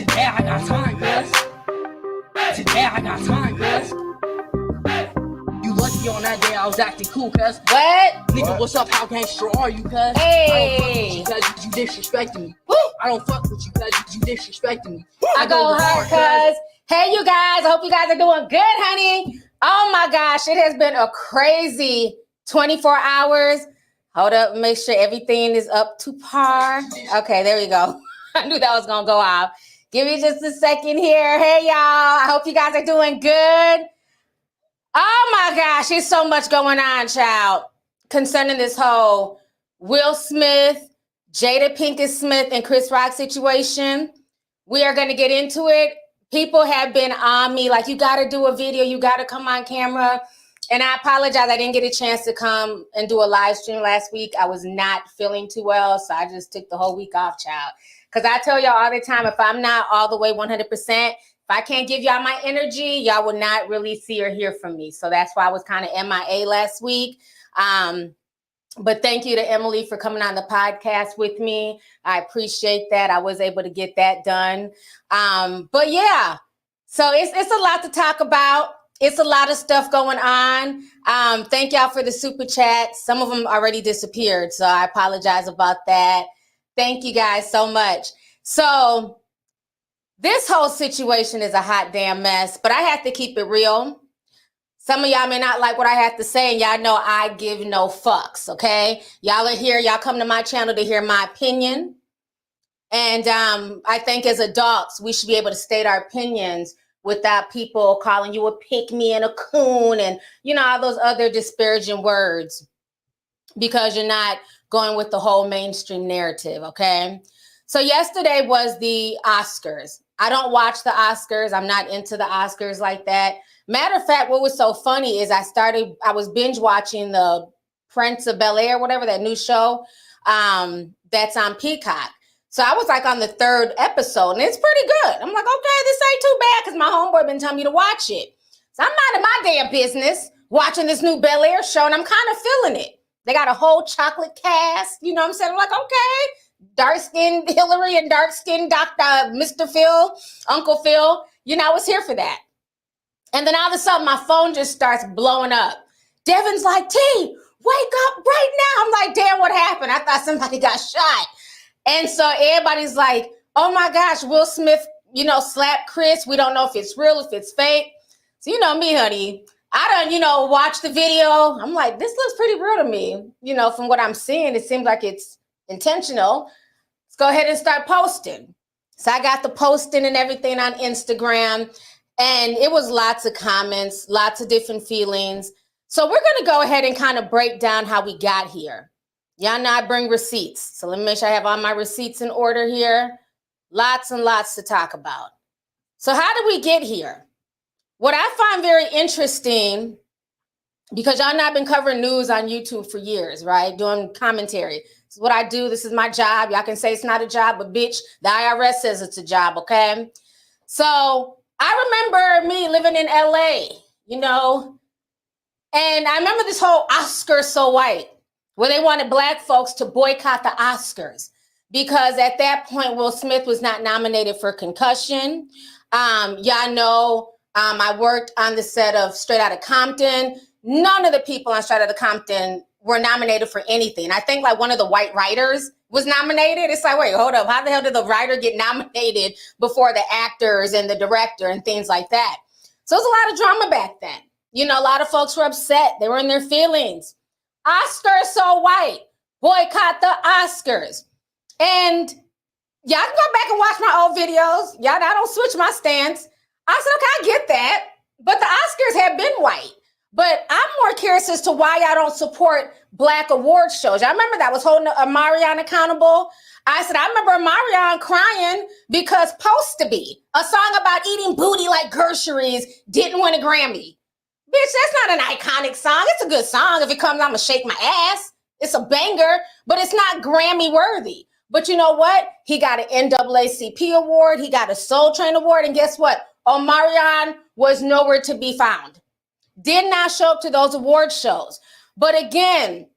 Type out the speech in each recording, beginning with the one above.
Today I got time, cuz. Today I got time, cuz. You lucky on that day I was acting cool, cuz. What? Nigga, what's up? How gangster are you, cuz? Hey. I don't fuck with you, cuz you disrespecting me. Woo. I don't fuck with you, cuz you disrespecting me. I go hard, cuz. Hey, you guys. I hope you guys are doing good, honey. Oh, my gosh. It has been a crazy 24 hours. Hold up. Make sure everything is up to par. Okay, there we go. I knew that was going to go off. Give me just a second here. Hey, y'all. I hope you guys are doing good. Oh, my gosh. There's so much going on, child, concerning this whole Will Smith, Jada Pinkett Smith, and Chris Rock situation. We are going to get into it. People have been on me like, you got to do a video. You got to come on camera. And I apologize. I didn't get a chance to come and do a live stream last week. I was not feeling too well. So I just took the whole week off, child. Because I tell y'all all the time, if I'm not all the way 100%, if I can't give y'all my energy, y'all will not really see or hear from me. So that's why I was kind of MIA last week. But thank you to Emily for coming on the podcast with me. I appreciate that. I was able to get that done. But yeah, so it's a lot to talk about. It's a lot of stuff going on. Thank y'all for the super chats. Some of them already disappeared, so I apologize about that. Thank you guys so much. So this whole situation is a hot damn mess, but I have to keep it real. Some of y'all may not like what I have to say, and y'all know I give no fucks, okay? Y'all are here. Y'all come to my channel to hear my opinion. And I think as adults, we should be able to state our opinions without people calling you a pick-me and a coon and, you know, all those other disparaging words because you're not going with the whole mainstream narrative, okay? So yesterday was the Oscars. I don't watch the Oscars. I'm not into the Oscars like that. Matter of fact, what was so funny is I was binge watching the Prince of Bel-Air, whatever, that new show that's on Peacock. So I was like on the 3rd episode and it's pretty good. I'm like, okay, this ain't too bad because my homeboy been telling me to watch it. So I'm not in my damn business watching this new Bel-Air show and I'm kind of feeling it. They got a whole chocolate cast, you know what I'm saying? I'm like, okay, dark-skinned Hillary and dark-skinned Dr. Mr. Phil, Uncle Phil, you know, I was here for that. And then all of a sudden, my phone just starts blowing up. Devin's like, T, wake up right now. I'm like, damn, what happened? I thought somebody got shot. And so everybody's like, oh my gosh, Will Smith, you know, slapped Chris. We don't know if it's real, if it's fake. So you know me, honey. I done, you know, watch the video. I'm like, this looks pretty real to me. You know, from what I'm seeing, it seems like it's intentional. Let's go ahead and start posting. So I got the posting and everything on Instagram. And it was lots of comments, lots of different feelings. So we're going to go ahead and kind of break down how we got here. Y'all know I bring receipts. So let me make sure I have all my receipts in order here. Lots and lots to talk about. So how did we get here? What I find very interesting, because y'all know I've been covering news on YouTube for years, right? Doing commentary. This is what I do. This is my job. Y'all can say it's not a job, but bitch, the IRS says it's a job, okay? So I remember me living in LA, you know, and I remember this whole Oscars So White, where they wanted Black folks to boycott the Oscars because at that point, Will Smith was not nominated for Concussion. Y'all know I worked on the set of Straight Outta Compton. None of the people on Straight Outta Compton were nominated for anything. I think like one of the white writers was nominated. It's like, wait, hold up. How the hell did the writer get nominated before the actors and the director and things like that? So it was a lot of drama back then. You know, a lot of folks were upset. They were in their feelings. Oscars So White. Boycott the Oscars. And y'all can go back and watch my old videos. Y'all, I don't switch my stance. I said, okay, I get that. But the Oscars have been white. But I'm more curious as to why y'all don't support Black award shows. I remember that was holding Omarion accountable. I said, I remember Omarion crying because Supposed to Be, a song about eating booty like groceries, didn't win a Grammy. Bitch, that's not an iconic song. It's a good song. If it comes, I'm going to shake my ass. It's a banger, but it's not Grammy worthy. But you know what? He got an NAACP award. He got a Soul Train award. And guess what? Omarion was nowhere to be found. Did not show up to those award shows. But again,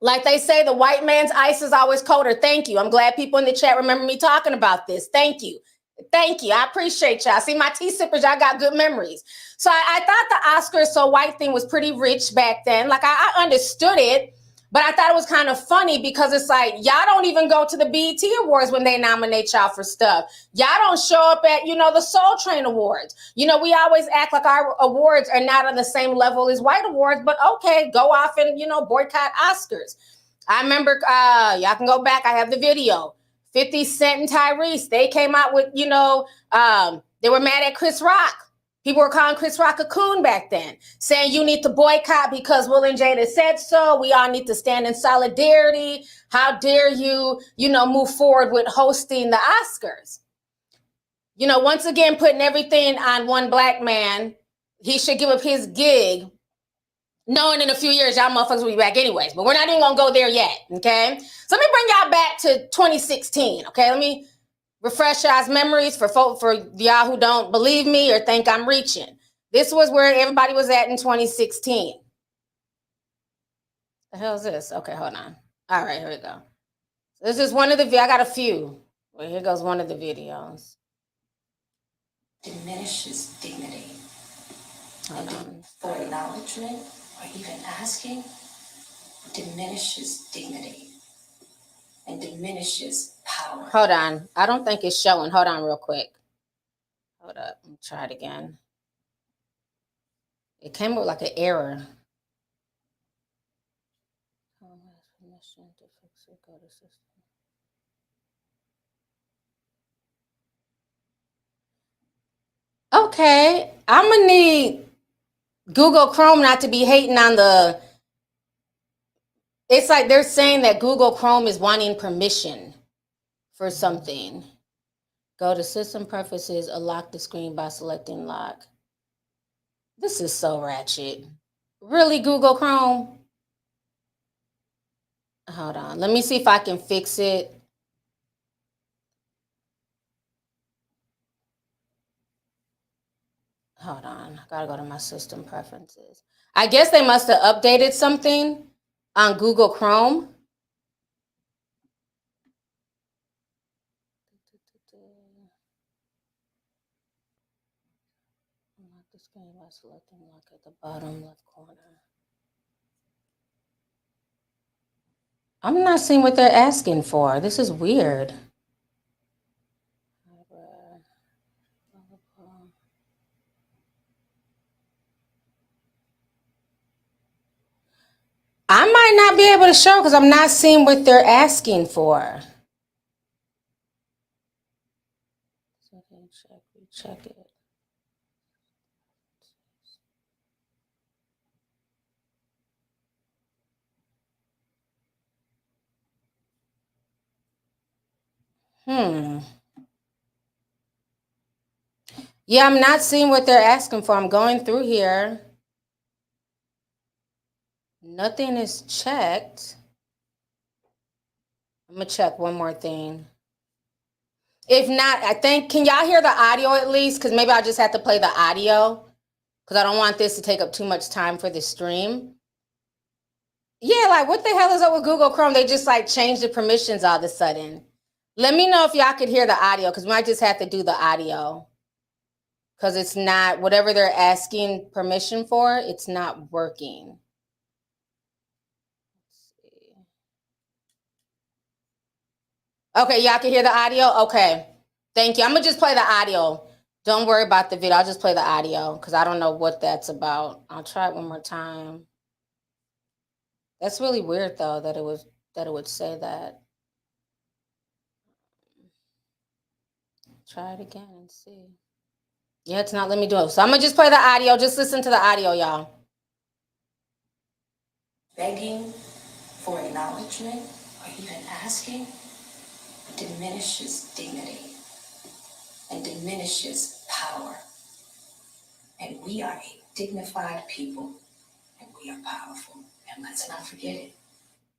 like they say, the white man's ice is always colder. Thank you. I'm glad people in the chat remember me talking about this. Thank you. Thank you. I appreciate y'all. See, my tea sippers, y'all got good memories. So I thought the Oscars So White thing was pretty rich back then. Like I understood it, but I thought it was kind of funny because it's like, y'all don't even go to the BET Awards when they nominate y'all for stuff. Y'all don't show up at, the Soul Train Awards. We always act like our awards are not on the same level as white awards, but okay, go off and, boycott Oscars. I remember, y'all can go back. I have the video. 50 Cent and Tyrese, they came out with, they were mad at Chris Rock. People were calling Chris Rock a coon back then, saying you need to boycott because Will and Jada said so. We all need to stand in solidarity. How dare you, move forward with hosting the Oscars? Once again, putting everything on one black man. He should give up his gig, knowing in a few years y'all motherfuckers will be back anyways. But we're not even gonna go there yet, okay? So let me bring y'all back to 2016, okay? Let me refresh y'all's memories for y'all who don't believe me or think I'm reaching. This was where everybody was at in 2016. The hell is this? Okay, hold on. All right, here we go. This is one of the, I got a few. Well, here goes one of the videos. Diminishes dignity. Hold on. For acknowledgement or even asking diminishes dignity and diminishes power. Hold on. I don't think it's showing. Hold on real quick. Hold up. Let me try it again. It came with like an error. Okay. I'm going to need Google Chrome not to be hating on the... It's like they're saying that Google Chrome is wanting permission for something. Go to System Preferences, unlock the screen by selecting lock. This is so ratchet. Really, Google Chrome? Hold on. Let me see if I can fix it. Hold on. I gotta go to my System Preferences. I guess they must have updated something on Google Chrome. Unlock the screen by selecting lock at the bottom left corner. I'm not seeing what they're asking for. This is weird. I might not be able to show because I'm not seeing what they're asking for. Check it. Yeah, I'm not seeing what they're asking for. I'm going through here. Nothing is checked. I'm gonna check one more thing. If not, I think, can y'all hear the audio at least? Because maybe I'll just have to play the audio because I don't want this to take up too much time for the stream. Yeah, like what the hell is up with Google Chrome? They just like changed the permissions all of a sudden. Let me know if y'all could hear the audio because we might just have to do the audio because it's not, whatever they're asking permission for, it's not working. Okay, y'all can hear the audio? Okay, thank you. I'm gonna just play the audio. Don't worry about the video. I'll just play the audio because I don't know what that's about. I'll try it one more time. That's really weird though that it would say that. Try it again and see. Yeah, it's not letting me do it. So I'm gonna just play the audio. Just listen to the audio, y'all. Begging for acknowledgement or even asking diminishes dignity and diminishes power. And we are a dignified people and we are powerful. And let's not forget it.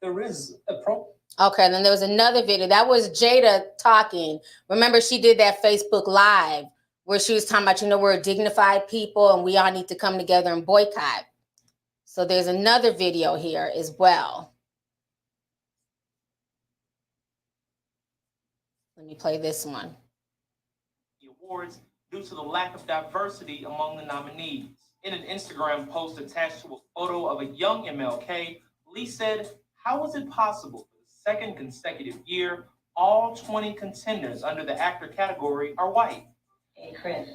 There is a problem. Okay, then there was another video. That was Jada talking. Remember, she did that Facebook Live where she was talking about, we're dignified people and we all need to come together and boycott. So there's another video here as well. Let me play this one. Awards due to the lack of diversity among the nominees. In an Instagram post attached to a photo of a young MLK, Lee said, "How was it possible for the second consecutive year all 20 contenders under the actor category are white?" Hey, Chris,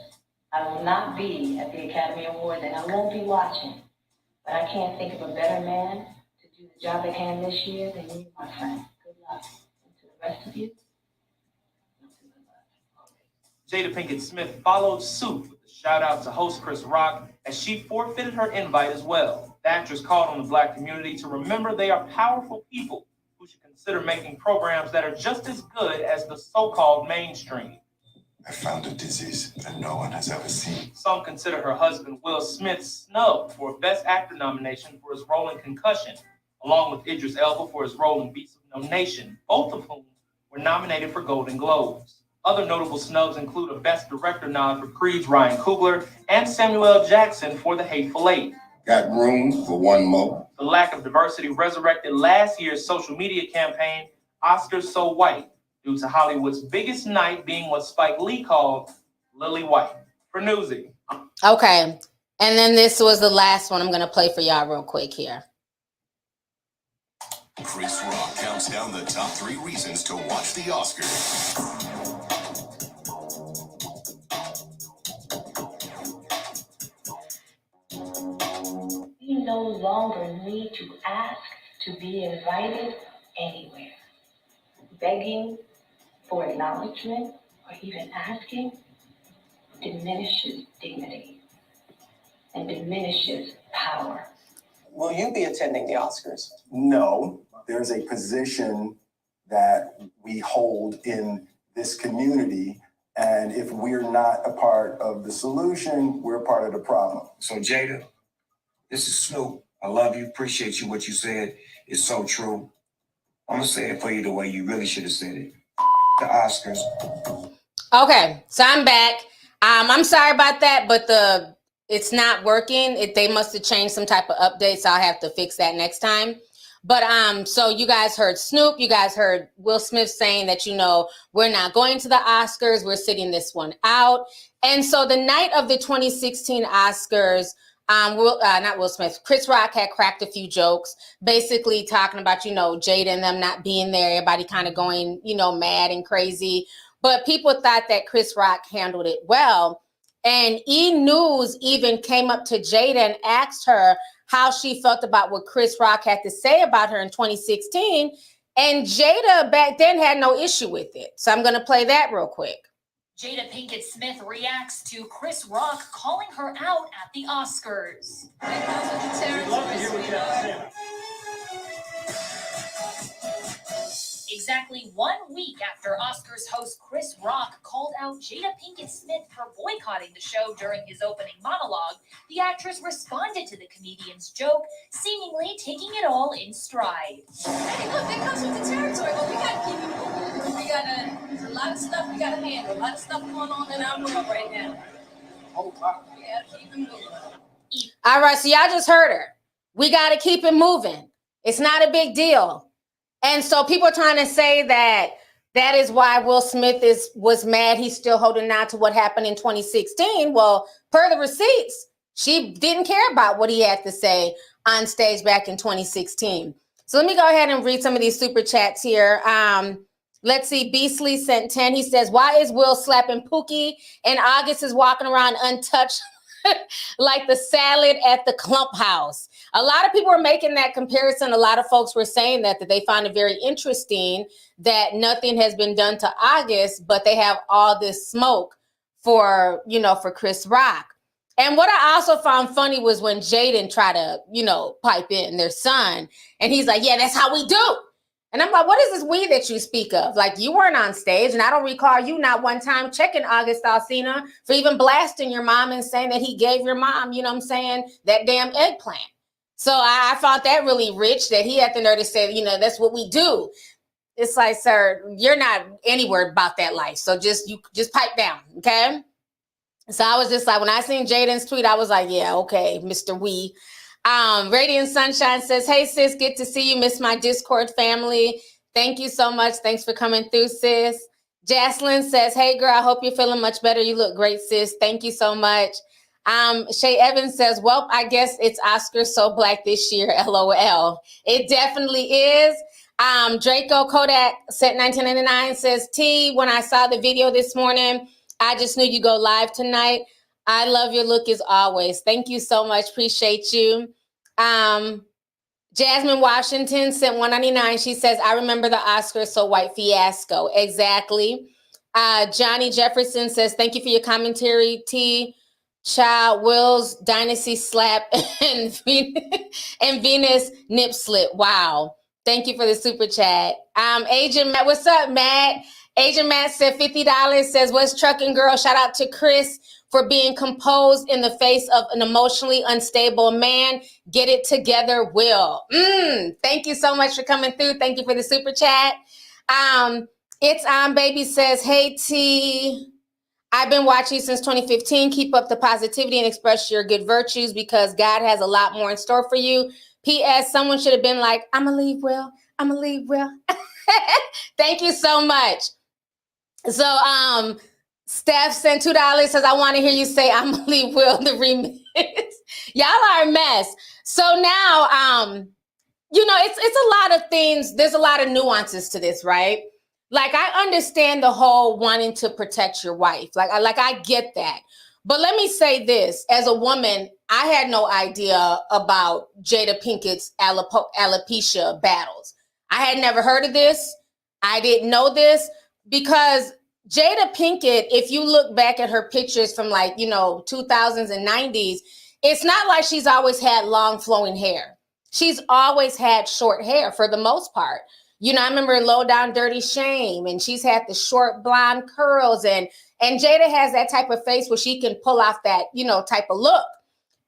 I will not be at the Academy Awards and I won't be watching, but I can't think of a better man to do the job at hand this year than you, my friend. Good luck. And to the rest of you, nothing but love. Jada Pinkett Smith followed suit with a shout out to host Chris Rock as she forfeited her invite as well. The actress called on the Black community to remember they are powerful people who should consider making programs that are just as good as the so-called mainstream. I found a disease that no one has ever seen. Some consider her husband Will Smith snubbed for a Best Actor nomination for his role in Concussion, along with Idris Elba for his role in Beasts of No Nation, both of whom were nominated for Golden Globes. Other notable snubs include a Best Director nod for Creed's Ryan Coogler and Samuel L. Jackson for The Hateful Eight. Got room for one more? The lack of diversity resurrected last year's social media campaign, Oscars So White, due to Hollywood's biggest night being what Spike Lee called Lily White. For Newsy. Okay. And then this was the last one I'm going to play for y'all real quick here. Chris Rock counts down the top 3 reasons to watch the Oscars. We no longer need to ask to be invited anywhere. Begging for acknowledgement or even asking diminishes dignity and diminishes power. Will you be attending the Oscars? No, there's a position that we hold in this community, and if we're not a part of the solution, we're part of the problem. So Jada, this is Snoop. I love you, appreciate you. What you said is so true. I'm gonna say it for you the way you really should have said it. The Oscars. Okay, so I'm back. I'm sorry about that, but it's not working. They must have changed some type of update, so I'll have to fix that next time. But so you guys heard Snoop, you guys heard Will Smith saying that, we're not going to the Oscars, we're sitting this one out. And so the night of the 2016 Oscars, not Will Smith, Chris Rock had cracked a few jokes, basically talking about, Jada and them not being there, everybody kind of going, mad and crazy. But people thought that Chris Rock handled it well. And E! News even came up to Jada and asked her how she felt about what Chris Rock had to say about her in 2016. And Jada back then had no issue with it. So I'm going to play that real quick. Jada Pinkett Smith reacts to Chris Rock calling her out at the Oscars. Exactly 1 week after Oscars host Chris Rock called out Jada Pinkett Smith for boycotting the show during his opening monologue, the actress responded to the comedian's joke, seemingly taking it all in stride. Hey, look, that comes with the territory, but we got to keep it moving. There's a lot of stuff we got to handle, a lot of stuff going on in our world right now. Yeah, keep it moving. All right, so y'all just heard her. We got to keep it moving. It's not a big deal. And so people are trying to say that is why Will Smith was mad. He's still holding on to what happened in 2016. Well, per the receipts, she didn't care about what he had to say on stage back in 2016. So let me go ahead and read some of these super chats here. Let's see. Beastly sent 10. He says, why is Will slapping Pookie and August is walking around untouched like the salad at the Clump House? A lot of people were making that comparison. A lot of folks were saying that they find it very interesting that nothing has been done to August, but they have all this smoke for Chris Rock. And what I also found funny was when Jaden tried to, pipe in, their son, and he's like, yeah, that's how we do. And I'm like, what is this we that you speak of? Like, you weren't on stage, and I don't recall you not one time checking August Alsina for even blasting your mom and saying that he gave your mom, that damn eggplant. So I found that really rich that he had the nerve to say, that's what we do. It's like, sir, you're not anywhere about that life. So just pipe down, okay? So I was just like, when I seen Jaden's tweet, I was like, yeah, okay, Mr. We. Radiant Sunshine says, hey, sis, good to see you. Miss my Discord family. Thank you so much. Thanks for coming through, sis. Jaslyn says, hey girl, I hope you're feeling much better. You look great, sis. Thank you so much. Shay Evans says, well, I guess it's Oscar So Black this year, LOL. It definitely is. Draco Kodak said 1999 says, T, when I saw the video this morning, I just knew you go live tonight. I love your look as always. Thank you so much. Appreciate you. Jasmine Washington sent 199. She says, I remember the Oscar So White fiasco. Exactly. Johnny Jefferson says, thank you for your commentary, T. Child Will's Dynasty Slap and Venus Nip Slip. Wow. Thank you for the super chat. Agent Matt, what's up, Matt? Agent Matt said $50, says, what's trucking, girl? Shout out to Chris for being composed in the face of an emotionally unstable man. Get it together, Will. Thank you so much for coming through. Thank you for the super chat. It's on baby says, hey T, I've been watching since 2015. Keep up the positivity and express your good virtues because God has a lot more in store for you. P.S. Someone should have been like, I'ma leave Will. I'ma leave Will. Thank you so much. So Steph sent $2, says, I want to hear you say I'ma leave Will the remix. Y'all are a mess. So now you know, it's a lot of things. There's a lot of nuances to this, right? Like, I understand the whole wanting to protect your wife. Like I get that. But let me say this. As a woman, I had no idea about Jada Pinkett's alopecia battles. I had never heard of this. I didn't know this because Jada Pinkett, if you look back at her pictures from 2000s and 90s, it's not like she's always had long flowing hair. She's always had short hair for the most part. You know, I remember in Low Down Dirty Shame, and she's had the short blonde curls, and Jada has that type of face where she can pull off that, type of look.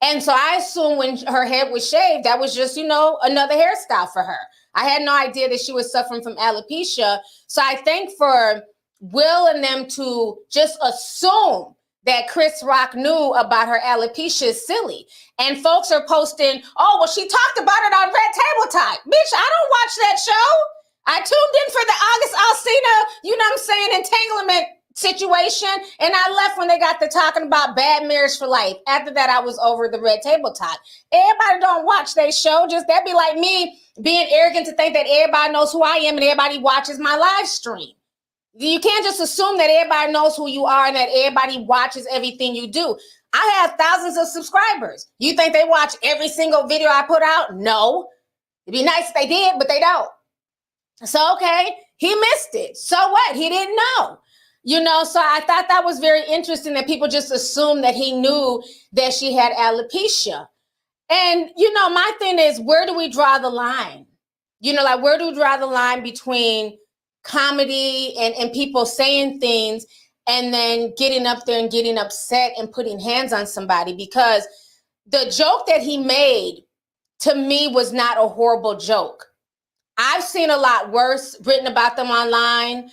And so I assume when her head was shaved, that was just, another hairstyle for her. I had no idea that she was suffering from alopecia. So I think for Will and them to just assume that Chris Rock knew about her alopecia is silly. And folks are posting, oh, well, she talked about it on Red Table Talk. Bitch, I don't watch that show. I tuned in for the August Alsina, entanglement situation. And I left when they got to talking about bad marriage for life. After that, I was over the Red Table Talk. Everybody don't watch their show. Just that'd be like me being arrogant to think that everybody knows who I am and everybody watches my live stream. You can't just assume that everybody knows who you are and that everybody watches everything you do. I have thousands of subscribers. You think they watch every single video I put out? No. It'd be nice if they did, but they don't. So, okay, he missed it. So what? He didn't know. So I thought that was very interesting that people just assumed that he knew that she had alopecia. And, my thing is, where do we draw the line? Where do we draw the line between comedy and people saying things and then getting up there and getting upset and putting hands on somebody? Because the joke that he made to me was not a horrible joke. I've seen a lot worse written about them online.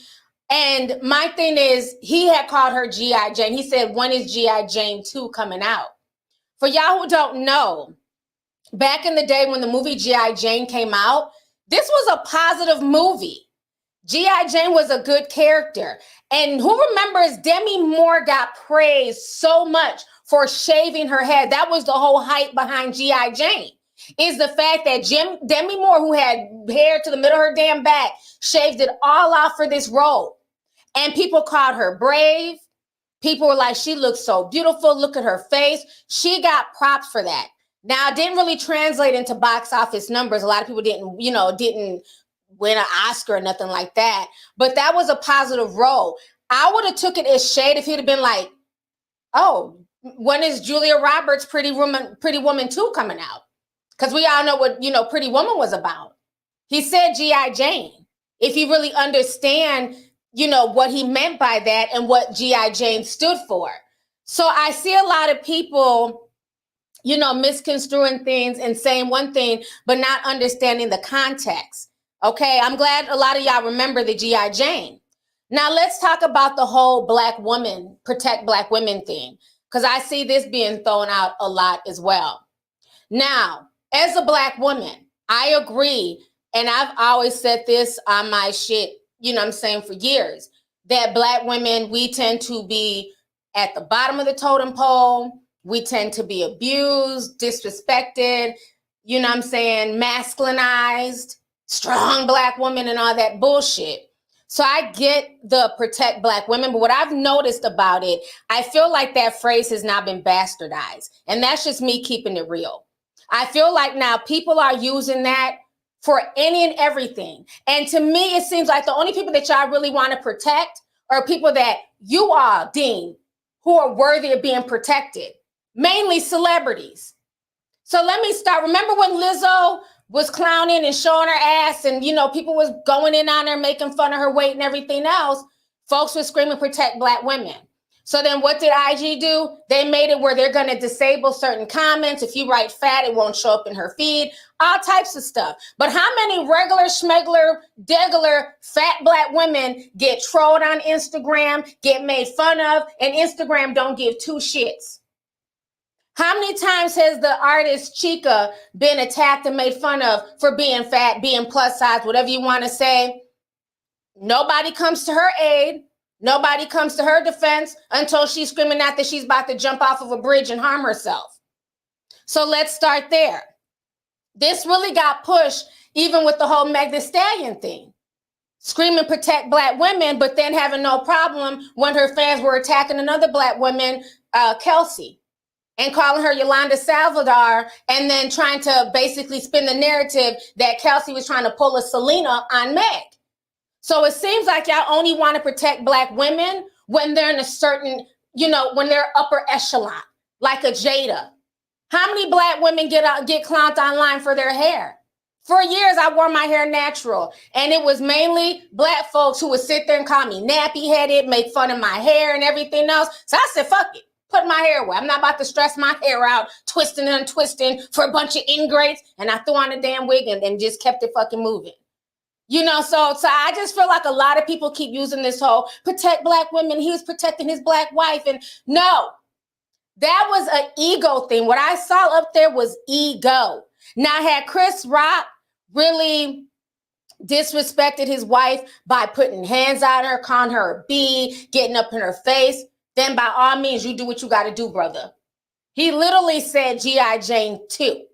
And my thing is, he had called her G.I. Jane. He said, when is G.I. Jane 2 coming out? For y'all who don't know, back in the day when the movie G.I. Jane came out, this was a positive movie. G.I. Jane was a good character. And who remembers Demi Moore got praised so much for shaving her head? That was the whole hype behind G.I. Jane, is the fact that Demi Moore, who had hair to the middle of her damn back, shaved it all off for this role. And people called her brave. People were like, she looks so beautiful. Look at her face. She got props for that. Now, it didn't really translate into box office numbers. A lot of people didn't win an Oscar or nothing like that. But that was a positive role. I would have took it as shade if he'd have been like, oh, when is Julia Roberts' Pretty Woman 2 coming out? Because we all know what, Pretty Woman was about. He said G.I. Jane. If you really understand, what he meant by that and what G.I. Jane stood for. So I see a lot of people, misconstruing things and saying one thing, but not understanding the context. Okay, I'm glad a lot of y'all remember the G.I. Jane. Now let's talk about the whole protect black women thing, because I see this being thrown out a lot as well. Now, as a black woman, I agree, and I've always said this on my shit, for years. that Black women, we tend to be at the bottom of the totem pole. We tend to be abused, disrespected, you know what I'm saying, masculinized, strong Black woman and all that bullshit. So I get the protect Black women, but what I've noticed about it, I feel like that phrase has now been bastardized. And that's just me keeping it real. I feel like now people are using that for any and everything. And to me, it seems like the only people that y'all really want to protect are people that you all deem who are worthy of being protected, mainly celebrities. So let me start. Remember when Lizzo was clowning and showing her ass and, you know, people was going in on her, making fun of her weight and everything else? Folks were screaming, protect Black women. So then what did IG do? They made it where they're going to disable certain comments. If you write fat, it won't show up in her feed, all types of stuff. But how many regular, schmegler, degular, fat Black women get trolled on Instagram, get made fun of, and Instagram don't give two shits? How many times has the artist Chica been attacked and made fun of for being fat, being plus size, whatever you want to say? Nobody comes to her aid. Nobody comes to her defense until she's screaming out that she's about to jump off of a bridge and harm herself. So let's start there. This really got pushed even with the whole Meg Thee Stallion thing. Screaming protect Black women, but then having no problem when her fans were attacking another Black woman, Kelsey, and calling her Yolanda Salvador, and then trying to basically spin the narrative that Kelsey was trying to pull a Selena on Meg. So it seems like y'all only want to protect Black women when they're in a certain, you know, when they're upper echelon, like a Jada. How many Black women get clowned online for their hair? For years, I wore my hair natural, and it was mainly Black folks who would sit there and call me nappy-headed, make fun of my hair and everything else. So I said, fuck it, put my hair away. I'm not about to stress my hair out, twisting and untwisting for a bunch of ingrates, and I threw on a damn wig and just kept it fucking moving. You know, so I just feel like a lot of people keep using this whole protect Black women. He was protecting his Black wife. And no, that was an ego thing. What I saw up there was ego. Now, had Chris Rock really disrespected his wife by putting hands on her, calling her a B, getting up in her face, then by all means, you do what you got to do, brother. He literally said G.I. Jane 2.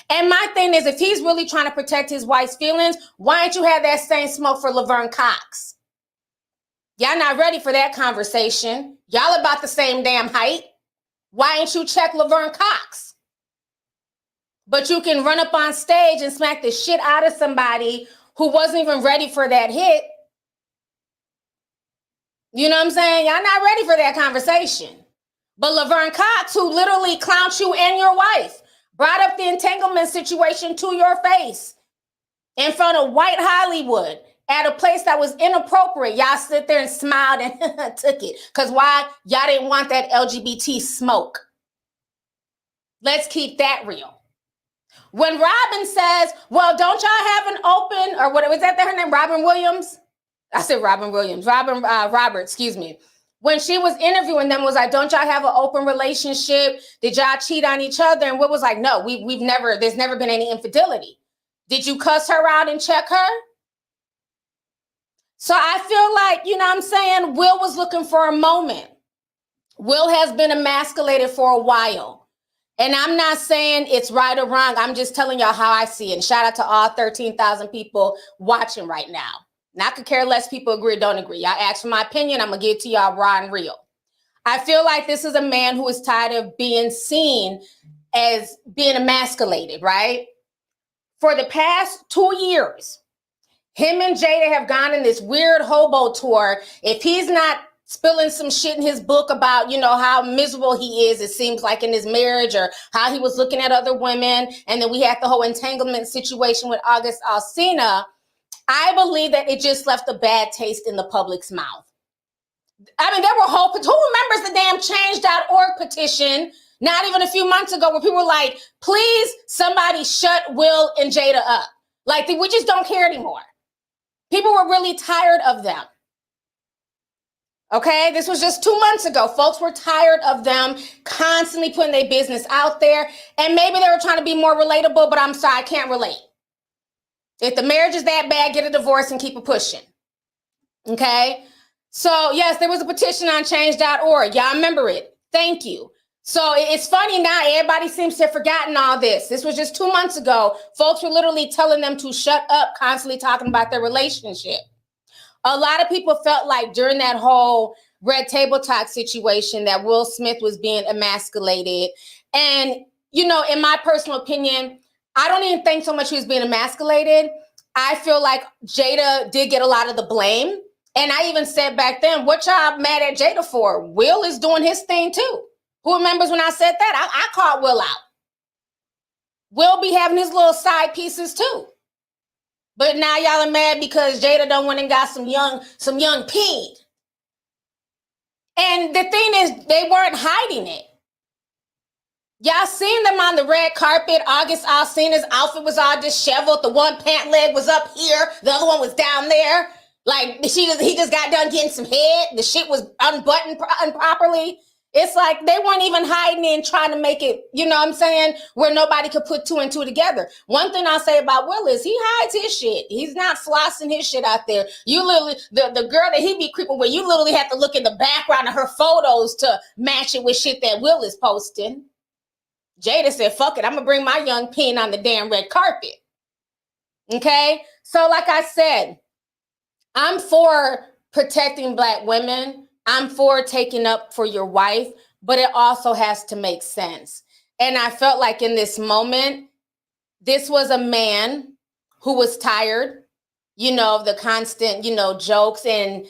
And my thing is, if he's really trying to protect his wife's feelings, why don't you have that same smoke for Laverne Cox? Y'all not ready for that conversation. Y'all about the same damn height. Why ain't you check Laverne Cox? But you can run up on stage and smack the shit out of somebody who wasn't even ready for that hit. You know what I'm saying? Y'all not ready for that conversation. But Laverne Cox, who literally clowned you and your wife, brought up the entanglement situation to your face in front of white Hollywood at a place that was inappropriate. Y'all sit there and smiled and took it. Because why? Y'all didn't want that LGBT smoke. Let's keep that real. When Robin says, well, don't y'all have an open, or what was that her name? Robin Williams? I said Robin Williams. Robert, excuse me. When she was interviewing them, was like, don't y'all have an open relationship? Did y'all cheat on each other? And Will was like, no, there's never been any infidelity. Did you cuss her out and check her? So I feel like, you know what I'm saying, Will was looking for a moment. Will has been emasculated for a while. And I'm not saying it's right or wrong. I'm just telling y'all how I see it. And shout out to all 13,000 people watching right now. And I could care less people agree or don't agree. Y'all ask for my opinion. I'm going to give it to y'all raw and real. I feel like this is a man who is tired of being seen as being emasculated, right? For the past 2 years, him and Jada have gone in this weird hobo tour. If he's not spilling some shit in his book about, you know, how miserable he is, it seems like, in his marriage, or how he was looking at other women. And then we had the whole entanglement situation with August Alsina. I believe that it just left a bad taste in the public's mouth. I mean, there were who remembers the damn change.org petition not even a few months ago where people were like, please, somebody shut Will and Jada up. Like, we just don't care anymore. People were really tired of them. Okay, this was just 2 months ago. Folks were tired of them constantly putting their business out there. And maybe they were trying to be more relatable, but I'm sorry, I can't relate. If the marriage is that bad, get a divorce and keep it pushing. Okay? So yes, there was a petition on change.org. Y'all remember it. Thank you. So it's funny now, everybody seems to have forgotten all this. This was just 2 months ago. Folks were literally telling them to shut up, constantly talking about their relationship. A lot of people felt like during that whole Red Table Talk situation that Will Smith was being emasculated. And, you know, in my personal opinion, I don't even think so much he was being emasculated. I feel like Jada did get a lot of the blame. And I even said back then, what y'all mad at Jada for? Will is doing his thing too. Who remembers when I said that? I called Will out. Will be having his little side pieces too. But now y'all are mad because Jada done went and got some young peen. And the thing is, they weren't hiding it. Y'all seen them on the red carpet. August Alsina's outfit was all disheveled. The one pant leg was up here. The other one was down there. Like he just got done getting some head. The shit was unbuttoned improperly. It's like they weren't even hiding it and trying to make it, you know what I'm saying, where nobody could put two and two together. One thing I'll say about Will is he hides his shit. He's not flossing his shit out there. You literally, the girl that he be creeping with, you literally have to look in the background of her photos to match it with shit that Will is posting. Jada said, fuck it, I'm gonna bring my young peen on the damn red carpet. Okay? So like I said, I'm for protecting Black women. I'm for taking up for your wife, but it also has to make sense. And I felt like in this moment, this was a man who was tired, you know, of the constant, you know, jokes and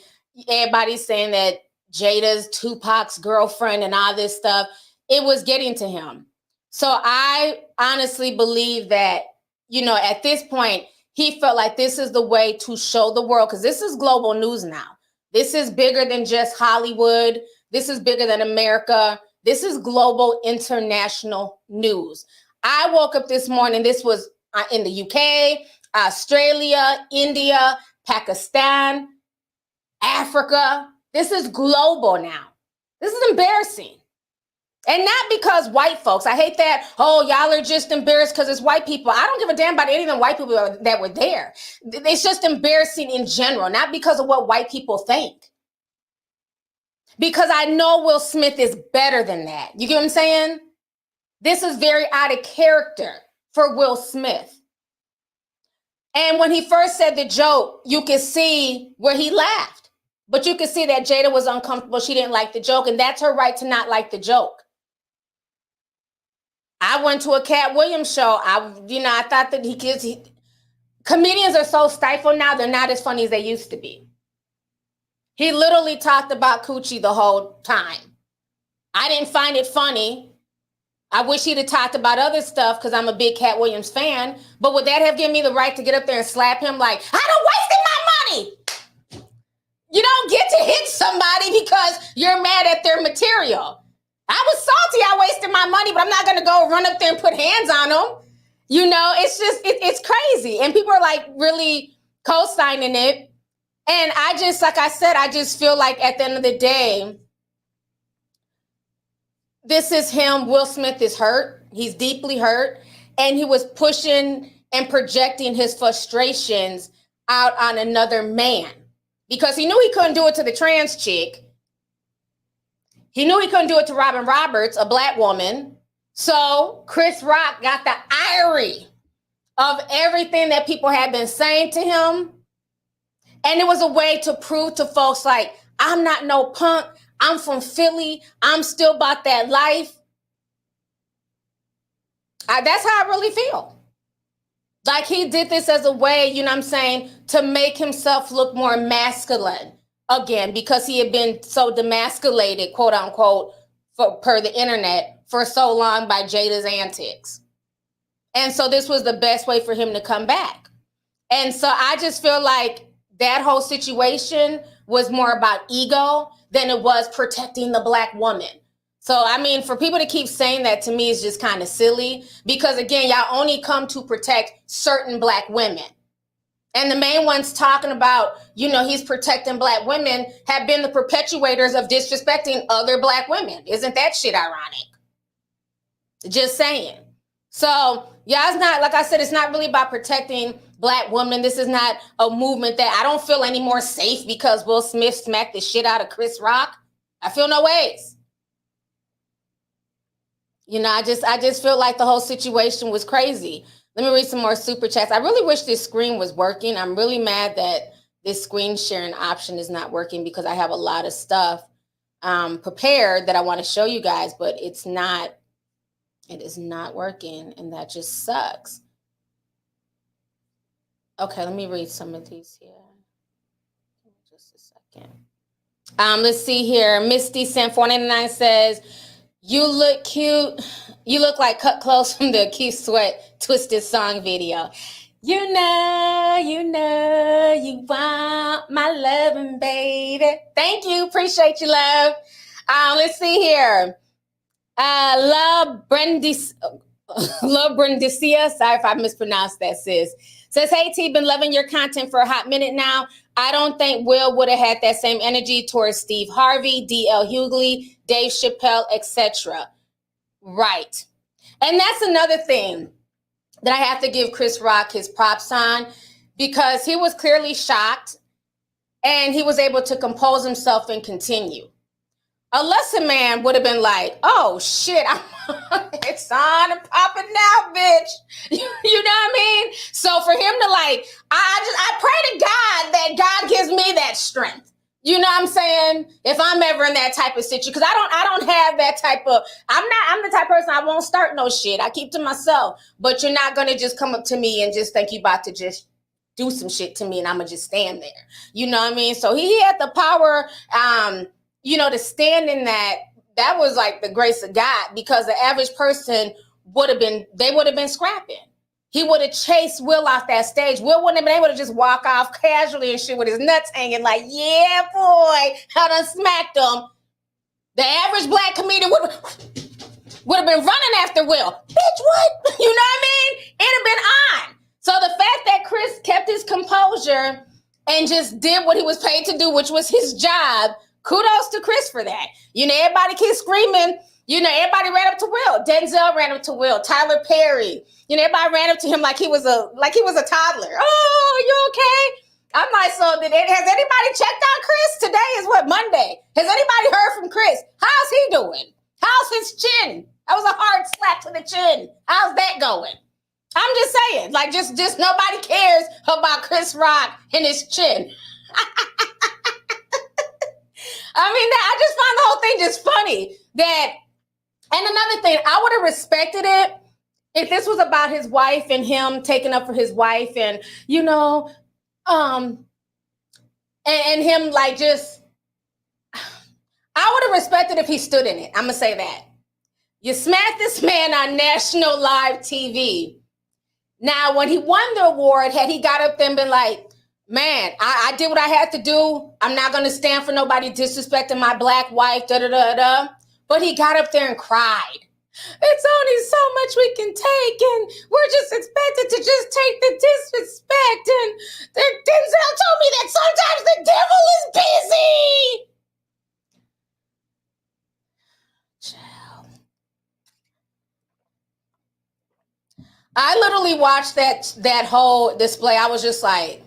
everybody's saying that Jada's Tupac's girlfriend and all this stuff. It was getting to him. So I honestly believe that, you know, at this point, he felt like this is the way to show the world, because this is global news now. This is bigger than just Hollywood. This is bigger than America. This is global, international news. I woke up this morning, this was in the UK, Australia, India, Pakistan, Africa. This is global now. This is embarrassing. And not because white folks, I hate that, oh, y'all are just embarrassed because it's white people. I don't give a damn about any of them white people that were there. It's just embarrassing in general, not because of what white people think. Because I know Will Smith is better than that. You get what I'm saying? This is very out of character for Will Smith. And when he first said the joke, you could see where he laughed. But you could see that Jada was uncomfortable. She didn't like the joke, and that's her right to not like the joke. I went to a Cat Williams show. I thought that comedians are so stifled now, they're not as funny as they used to be. He literally talked about coochie the whole time. I didn't find it funny. I wish he'd have talked about other stuff because I'm a big Cat Williams fan. But would that have given me the right to get up there and slap him like, I don't wasted my money? You don't get to hit somebody because you're mad at their material. I was salty I wasted my money, but I'm not going to go run up there and put hands on them. You know, it's just, it's crazy. And people are like really co-signing it. And I just, like I said, I just feel like at the end of the day, this is him. Will Smith is hurt. He's deeply hurt. And he was pushing and projecting his frustrations out on another man because he knew he couldn't do it to the trans chick. He knew he couldn't do it to Robin Roberts, a Black woman. So Chris Rock got the irony of everything that people had been saying to him. And it was a way to prove to folks like, I'm not no punk. I'm from Philly. I'm still about that life. That's how I really feel. Like he did this as a way, you know what I'm saying, to make himself look more masculine. Again, because he had been so demasculated, quote unquote, per the internet for so long by Jada's antics. And so this was the best way for him to come back. And so I just feel like that whole situation was more about ego than it was protecting the Black woman. So, I mean, for people to keep saying that to me is just kind of silly because, again, y'all only come to protect certain Black women. And the main ones talking about, you know, he's protecting Black women have been the perpetuators of disrespecting other Black women. Isn't that shit ironic? Just saying. So yeah, it's not, like I said, it's not really about protecting Black women. This is not a movement that I don't feel any more safe because Will Smith smacked the shit out of Chris Rock. I feel no ways. You know, I just feel like the whole situation was crazy. Let me read some more super chats. I really wish this screen was working. I'm really mad that this screen sharing option is not working because I have a lot of stuff prepared that I want to show you guys, but it is not working, and that just sucks. Okay, let me read some of these here. Just a second. Let's see here. Misty Sam 499 says, "You look cute. You look like cut clothes from the Keith Sweat Twisted song video. You know, you want my loving, baby." Thank you. Appreciate you, love. Let's see here. La Brendicia, sorry if I mispronounced that, sis. Says, "Hey T, been loving your content for a hot minute now. I don't think Will would have had that same energy towards Steve Harvey, D.L. Hughley, Dave Chappelle, etc." Right. And that's another thing that I have to give Chris Rock his props on, because he was clearly shocked and he was able to compose himself and continue. A lesser man would have been like, "Oh shit, it's on and popping now, bitch." You know what I mean? So for him to like, I pray to God that God gives me that strength. You know what I'm saying? If I'm ever in that type of situation, because I don't have that type of, I'm the type of person, I won't start no shit. I keep to myself. But you're not gonna just come up to me and just think you about to just do some shit to me and I'm gonna just stand there. You know what I mean? So he had the power, you know, to stand in that. That was like the grace of God, because the average person would have been scrapping. He would have chased Will off that stage. Will wouldn't have been able to just walk off casually and shit with his nuts hanging like, "Yeah, boy, I done smacked him." The average Black comedian would have been running after Will. Bitch, what? You know what I mean? It'd have been on. So the fact that Chris kept his composure and just did what he was paid to do, which was his job, kudos to Chris for that. You know, everybody keeps screaming. You know, everybody ran up to Will. Denzel ran up to Will. Tyler Perry. You know, everybody ran up to him like he was a toddler. "Oh, you okay?" I'm like, so has anybody checked on Chris? Today is what, Monday? Has anybody heard from Chris? How's he doing? How's his chin? That was a hard slap to the chin. How's that going? I'm just saying, like, just nobody cares about Chris Rock and his chin. I mean, I just find the whole thing just funny. And another thing, I would have respected it if this was about his wife and him taking up for his wife and, you know, and him like just, I would have respected if he stood in it. I'm going to say that. You smacked this man on national live TV. Now, when he won the award, had he got up there and been like, "Man, I did what I had to do. I'm not going to stand for nobody disrespecting my Black wife, da-da-da-da." But he got up there and cried. "It's only so much we can take, and we're just expected to just take the disrespect. And Denzel told me that sometimes the devil is busy." Child. I literally watched that whole display. I was just like,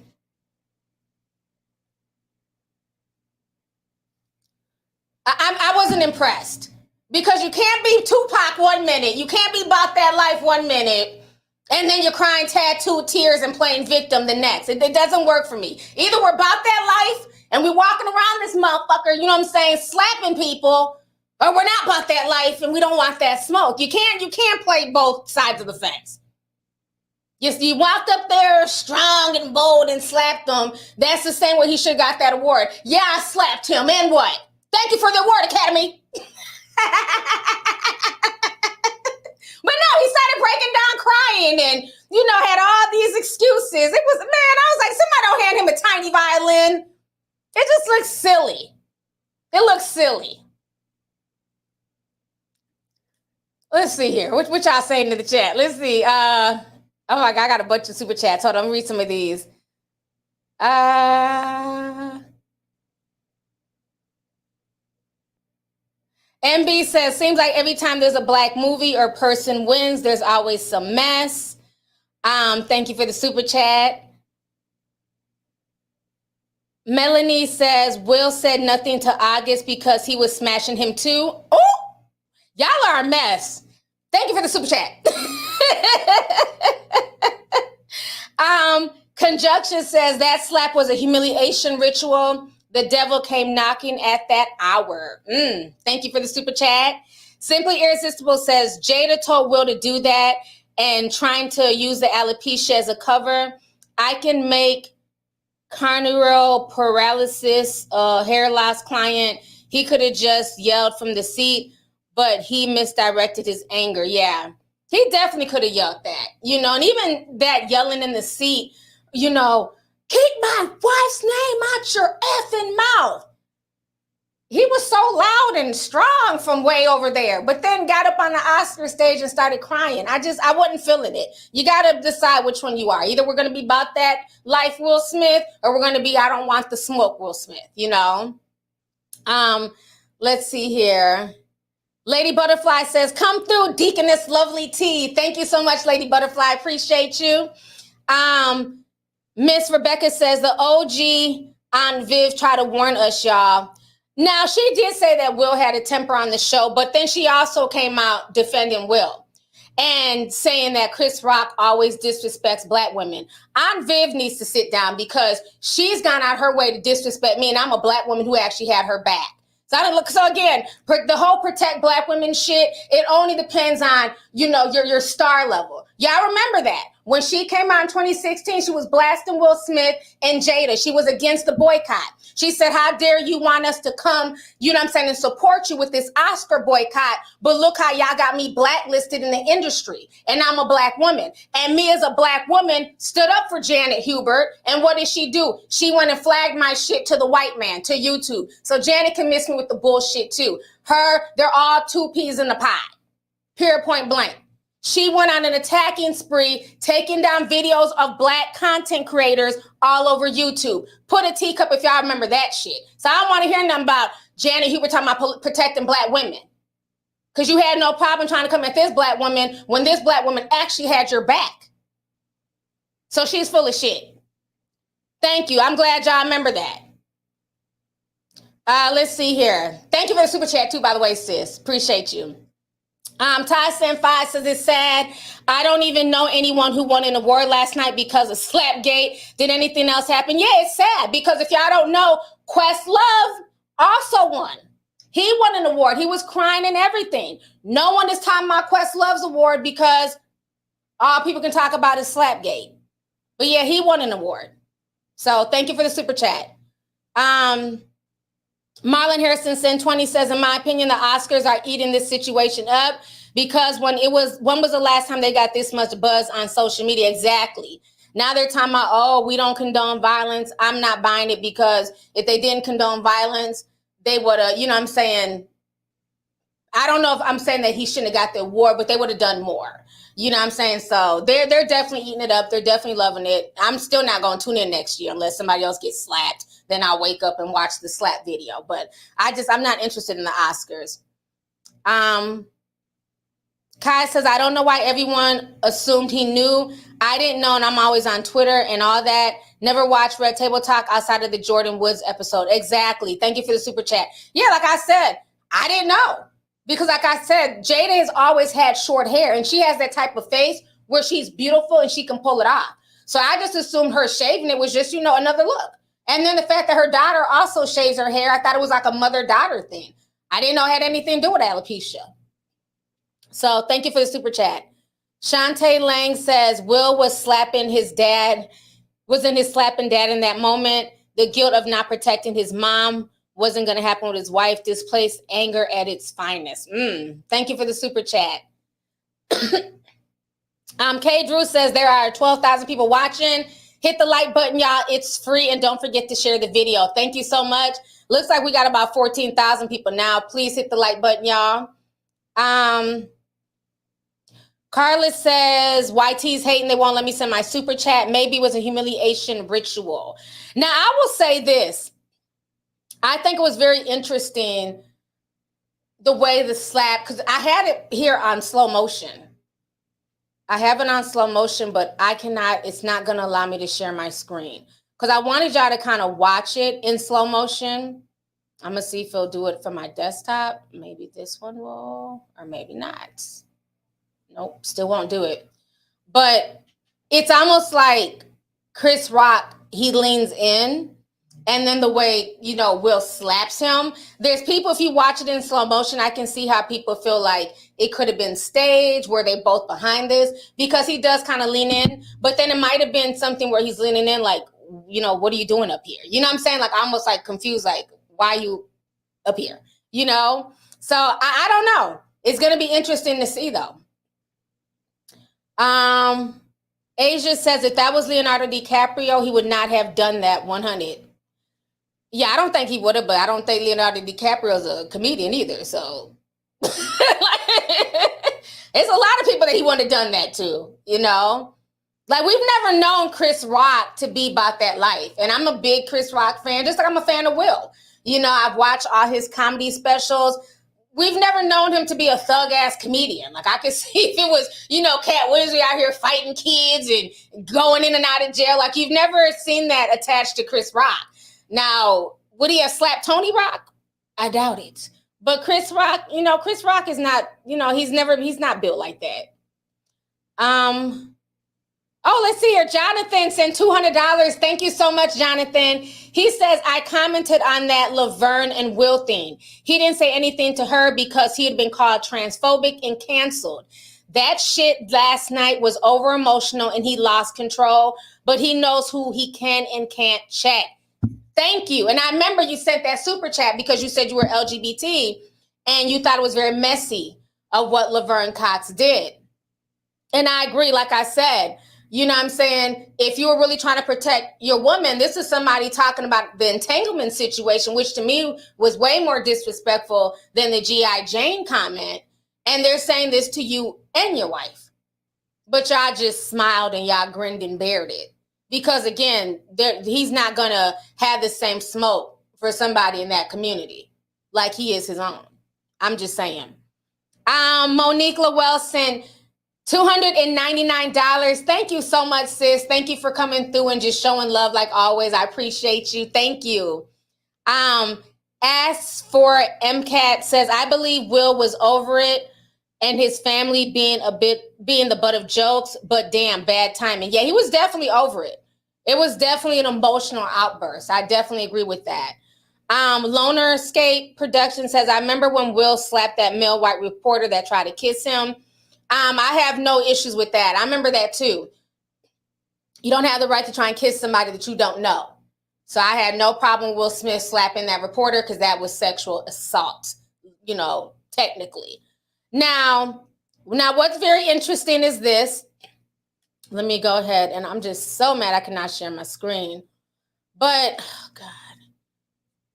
I wasn't impressed, because you can't be Tupac 1 minute, you can't be about that life 1 minute, and then you're crying tattooed tears and playing victim the next. It doesn't work for me. Either we're about that life and we're walking around this motherfucker, you know what I'm saying, slapping people, or we're not about that life and we don't want that smoke. You can't play both sides of the fence. You walked up there strong and bold and slapped them. That's the same way he should have got that award. Yeah, I slapped him, and what? Thank you for the award, Academy. But no, he started breaking down crying and, you know, had all these excuses. It was, man, I was like, somebody don't hand him a tiny violin. It just looks silly. It looks silly. Let's see here. What y'all saying in the chat? Let's see. Oh my God, I got a bunch of super chats. Hold on, let me read some of these. MB says, seems like every time there's a black movie or person wins, there's always some mess. Thank you for the super chat. Melanie says, Will said nothing to August because he was smashing him too. Oh, y'all are a mess. Thank you for the super chat. Conjunction says that slap was a humiliation ritual. The devil came knocking at that hour. Thank you for the super chat. Simply Irresistible says Jada told Will to do that and trying to use the alopecia as a cover. I can make carnal paralysis, hair loss client. He could have just yelled from the seat, but he misdirected his anger. Yeah, he definitely could have yelled that, you know, and even that yelling in the seat, you know, keep my wife's name out your effing mouth. He was so loud and strong from way over there, but then got up on the Oscar stage and started crying. I wasn't feeling it. You got to decide which one you are. Either we're going to be about that life Will Smith, or we're going to be I don't want the smoke Will Smith, you know? Let's see here. Lady Butterfly says, come through, Deaconess Lovelyti. Thank you so much, Lady Butterfly. Appreciate you. Miss Rebecca says, the OG on Viv tried to warn us, y'all. Now, she did say that Will had a temper on the show, but then she also came out defending Will and saying that Chris Rock always disrespects black women. Aunt Viv needs to sit down because she's gone out her way to disrespect me, and I'm a black woman who actually had her back. So again, the whole protect black women shit, it only depends on, you know, your star level. Y'all remember that. When she came out in 2016, she was blasting Will Smith and Jada. She was against the boycott. She said, how dare you want us to come, you know what I'm saying, and support you with this Oscar boycott, but look how y'all got me blacklisted in the industry, and I'm a black woman. And me as a black woman stood up for Janet Hubert, and what did she do? She went and flagged my shit to the white man, to YouTube. So Janet can miss me with the bullshit too. They're all two peas in the pie. Period, point blank. She went on an attacking spree, taking down videos of black content creators all over YouTube. Put a teacup if y'all remember that shit. So I don't want to hear nothing about Janet Hubert talking about protecting black women. Because you had no problem trying to come at this black woman when this black woman actually had your back. So she's full of shit. Thank you. I'm glad y'all remember that. Let's see here. Thank you for the super chat too, by the way, sis. Appreciate you. Ty Five says it's sad. I don't even know anyone who won an award last night because of Slapgate. Did anything else happen? Yeah, it's sad because if y'all don't know, Questlove also won. He won an award. He was crying and everything. No one is talking about Questlove's award because all people can talk about is Slapgate. But yeah, he won an award. So thank you for the super chat. Marlon Harrison Sin 20 says, in my opinion, the Oscars are eating this situation up because when was the last time they got this much buzz on social media? Exactly. Now they're talking about, oh, we don't condone violence. I'm not buying it because if they didn't condone violence, they would have, you know what I'm saying? I don't know if I'm saying that he shouldn't have got the award, but they would have done more. You know what I'm saying? So they're definitely eating it up. They're definitely loving it. I'm still not going to tune in next year unless somebody else gets slapped. Then I'll wake up and watch the slap video. But I'm not interested in the Oscars. Kai says, I don't know why everyone assumed he knew. I didn't know, and I'm always on Twitter and all that. Never watched Red Table Talk outside of the Jordan Woods episode. Exactly. Thank you for the super chat. Yeah, like I said, I didn't know. Because like I said, Jada has always had short hair, and she has that type of face where she's beautiful and she can pull it off. So I just assumed her shaving it was just, you know, another look. And then the fact that her daughter also shaves her hair, I thought it was like a mother-daughter thing. I didn't know it had anything to do with alopecia. So thank you for the super chat. Shantae Lang says, Will was slapping his dad, wasn't his slapping dad in that moment. The guilt of not protecting his mom wasn't going to happen with his wife. Displaced anger at its finest. Thank you for the super chat. K. Drew says there are 12,000 people watching. Hit the like button, y'all. It's free. And don't forget to share the video. Thank you so much. Looks like we got about 14,000 people now. Please hit the like button, y'all. Carla says, YT's hating. They won't let me send my super chat. Maybe it was a humiliation ritual. Now, I will say this. I think it was very interesting the way the slap, because I had it here on slow motion. I have it on slow motion, but I cannot, it's not going to allow me to share my screen because I wanted y'all to kind of watch it in slow motion. I'm going to see if it'll do it for my desktop. Maybe this one will, or maybe not. Nope, still won't do it. But it's almost like Chris Rock, he leans in, and then the way, you know, Will slaps him. There's people, if you watch it in slow motion, I can see how people feel like it could have been staged, where they both behind this, because he does kind of lean in. But then it might have been something where he's leaning in like, you know, what are you doing up here? You know what I'm saying? Like almost like confused, like, why are you up here? You know? So I don't know. It's going to be interesting to see though. Asia says if that was Leonardo DiCaprio, he would not have done that 100. Yeah, I don't think he would have, but I don't think Leonardo DiCaprio is a comedian either. So it's a lot of people that he wouldn't have done that to, you know? Like we've never known Chris Rock to be about that life. And I'm a big Chris Rock fan, just like I'm a fan of Will. You know, I've watched all his comedy specials. We've never known him to be a thug-ass comedian. Like, I could see if it was, you know, Cat Winslet out here fighting kids and going in and out of jail. Like, you've never seen that attached to Chris Rock. Now, would he have slapped Tony Rock? I doubt it. But Chris Rock, you know, Chris Rock is not, you know, he's not built like that. Oh, let's see here. Jonathan sent $200. Thank you so much, Jonathan. He says, I commented on that Laverne and Will thing. He didn't say anything to her because he had been called transphobic and canceled. That shit last night was over emotional and he lost control, but he knows who he can and can't chat. Thank you. And I remember you sent that super chat because you said you were LGBT and you thought it was very messy of what Laverne Cox did. And I agree, like I said, you know what I'm saying? If you were really trying to protect your woman, this is somebody talking about the entanglement situation, which to me was way more disrespectful than the G.I. Jane comment. And they're saying this to you and your wife. But y'all just smiled and y'all grinned and bared it. Because again, he's not going to have the same smoke for somebody in that community like he is his own. I'm just saying. Monique Lowell sent $299. Thank you so much, sis. Thank you for coming through and just showing love like always. I appreciate you. Thank you. As for MCAT says, I believe Will was over it and his family being the butt of jokes, but damn, bad timing. Yeah, he was definitely over it. It was definitely an emotional outburst. I definitely agree with that. Loner Escape Production says, I remember when Will slapped that male white reporter that tried to kiss him. I have no issues with that. I remember that too. You don't have the right to try and kiss somebody that you don't know. So I had no problem with Will Smith slapping that reporter because that was sexual assault, you know, technically. Now what's very interesting is this. Let me go ahead, and I'm just so mad I cannot share my screen. But, oh God.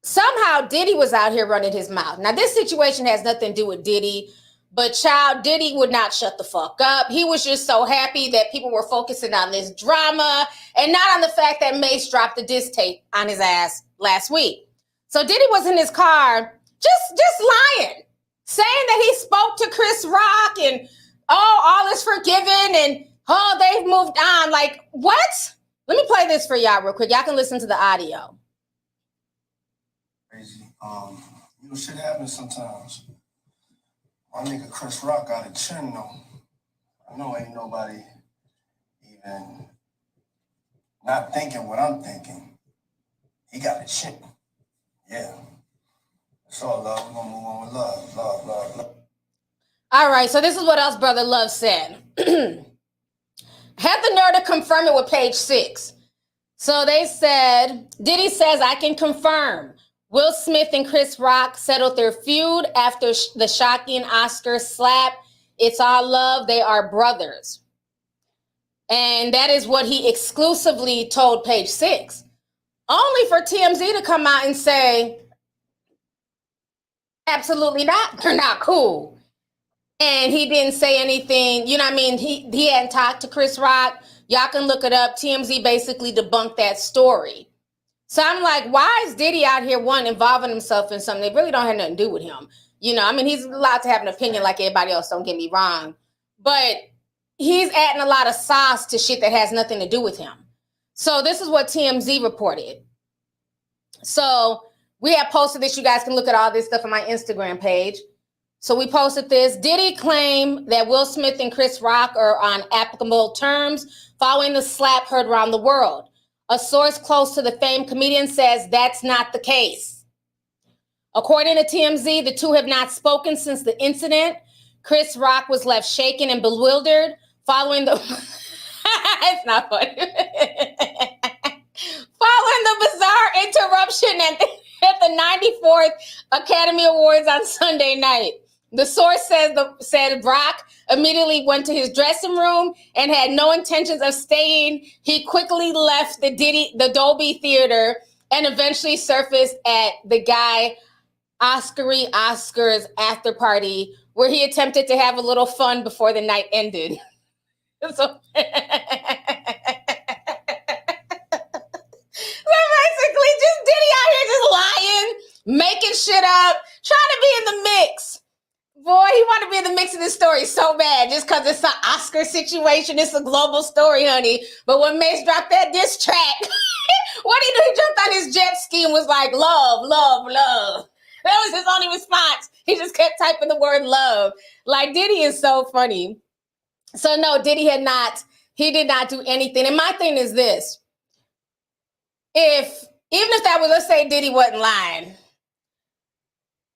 Somehow Diddy was out here running his mouth. Now, this situation has nothing to do with Diddy. But child, Diddy would not shut the fuck up. He was just so happy that people were focusing on this drama and not on the fact that Mace dropped the diss tape on his ass last week. So Diddy was in his car just lying, saying that he spoke to Chris Rock and, oh, all is forgiven and, oh, they've moved on. Like, what? Let me play this for y'all real quick. Y'all can listen to the audio. Crazy. You know, shit happens sometimes. My nigga Chris Rock got a chin though. I know ain't nobody even not thinking what I'm thinking. He got a chin. Yeah. It's all love. We're gonna move on with love. Love. All right, so this is what else Brother Love said. Had the nerve to confirm it with Page 6. So they said, Diddy says, I can confirm. Will Smith and Chris Rock settled their feud after the shocking Oscar slap. It's all love. They are brothers. And that is what he exclusively told Page 6. Only for TMZ to come out and say, absolutely not. They're not cool. And he didn't say anything. You know what I mean? He hadn't talked to Chris Rock. Y'all can look it up. TMZ basically debunked that story. So I'm like, why is Diddy out here, involving himself in something that really don't have nothing to do with him? You know, I mean, he's allowed to have an opinion like everybody else, don't get me wrong. But he's adding a lot of sauce to shit that has nothing to do with him. So this is what TMZ reported. So we have posted this. You guys can look at all this stuff on my Instagram page. So we posted this. Diddy claimed that Will Smith and Chris Rock are on applicable terms following the slap heard around the world. A source close to the famed comedian says that's not the case. According to TMZ, the two have not spoken since the incident. Chris Rock was left shaken and bewildered following the... It's not funny. Following the bizarre interruption at the 94th Academy Awards on Sunday night. The source said Rock immediately went to his dressing room and had no intentions of staying. He quickly left the Dolby Theater and eventually surfaced at the Guy Oscars after party, where he attempted to have a little fun before the night ended. So basically, just Diddy out here just lying, making shit up, trying to be in the mix. Boy, he want to be in the mix of this story so bad just because it's an Oscar situation. It's a global story, honey. But when Mace dropped that diss track, what did he do? He jumped on his jet ski and was like, love, love, love. That was his only response. He just kept typing the word love. Like, Diddy is so funny. So no, Diddy did not do anything. And my thing is this. Even if that was, let's say Diddy wasn't lying,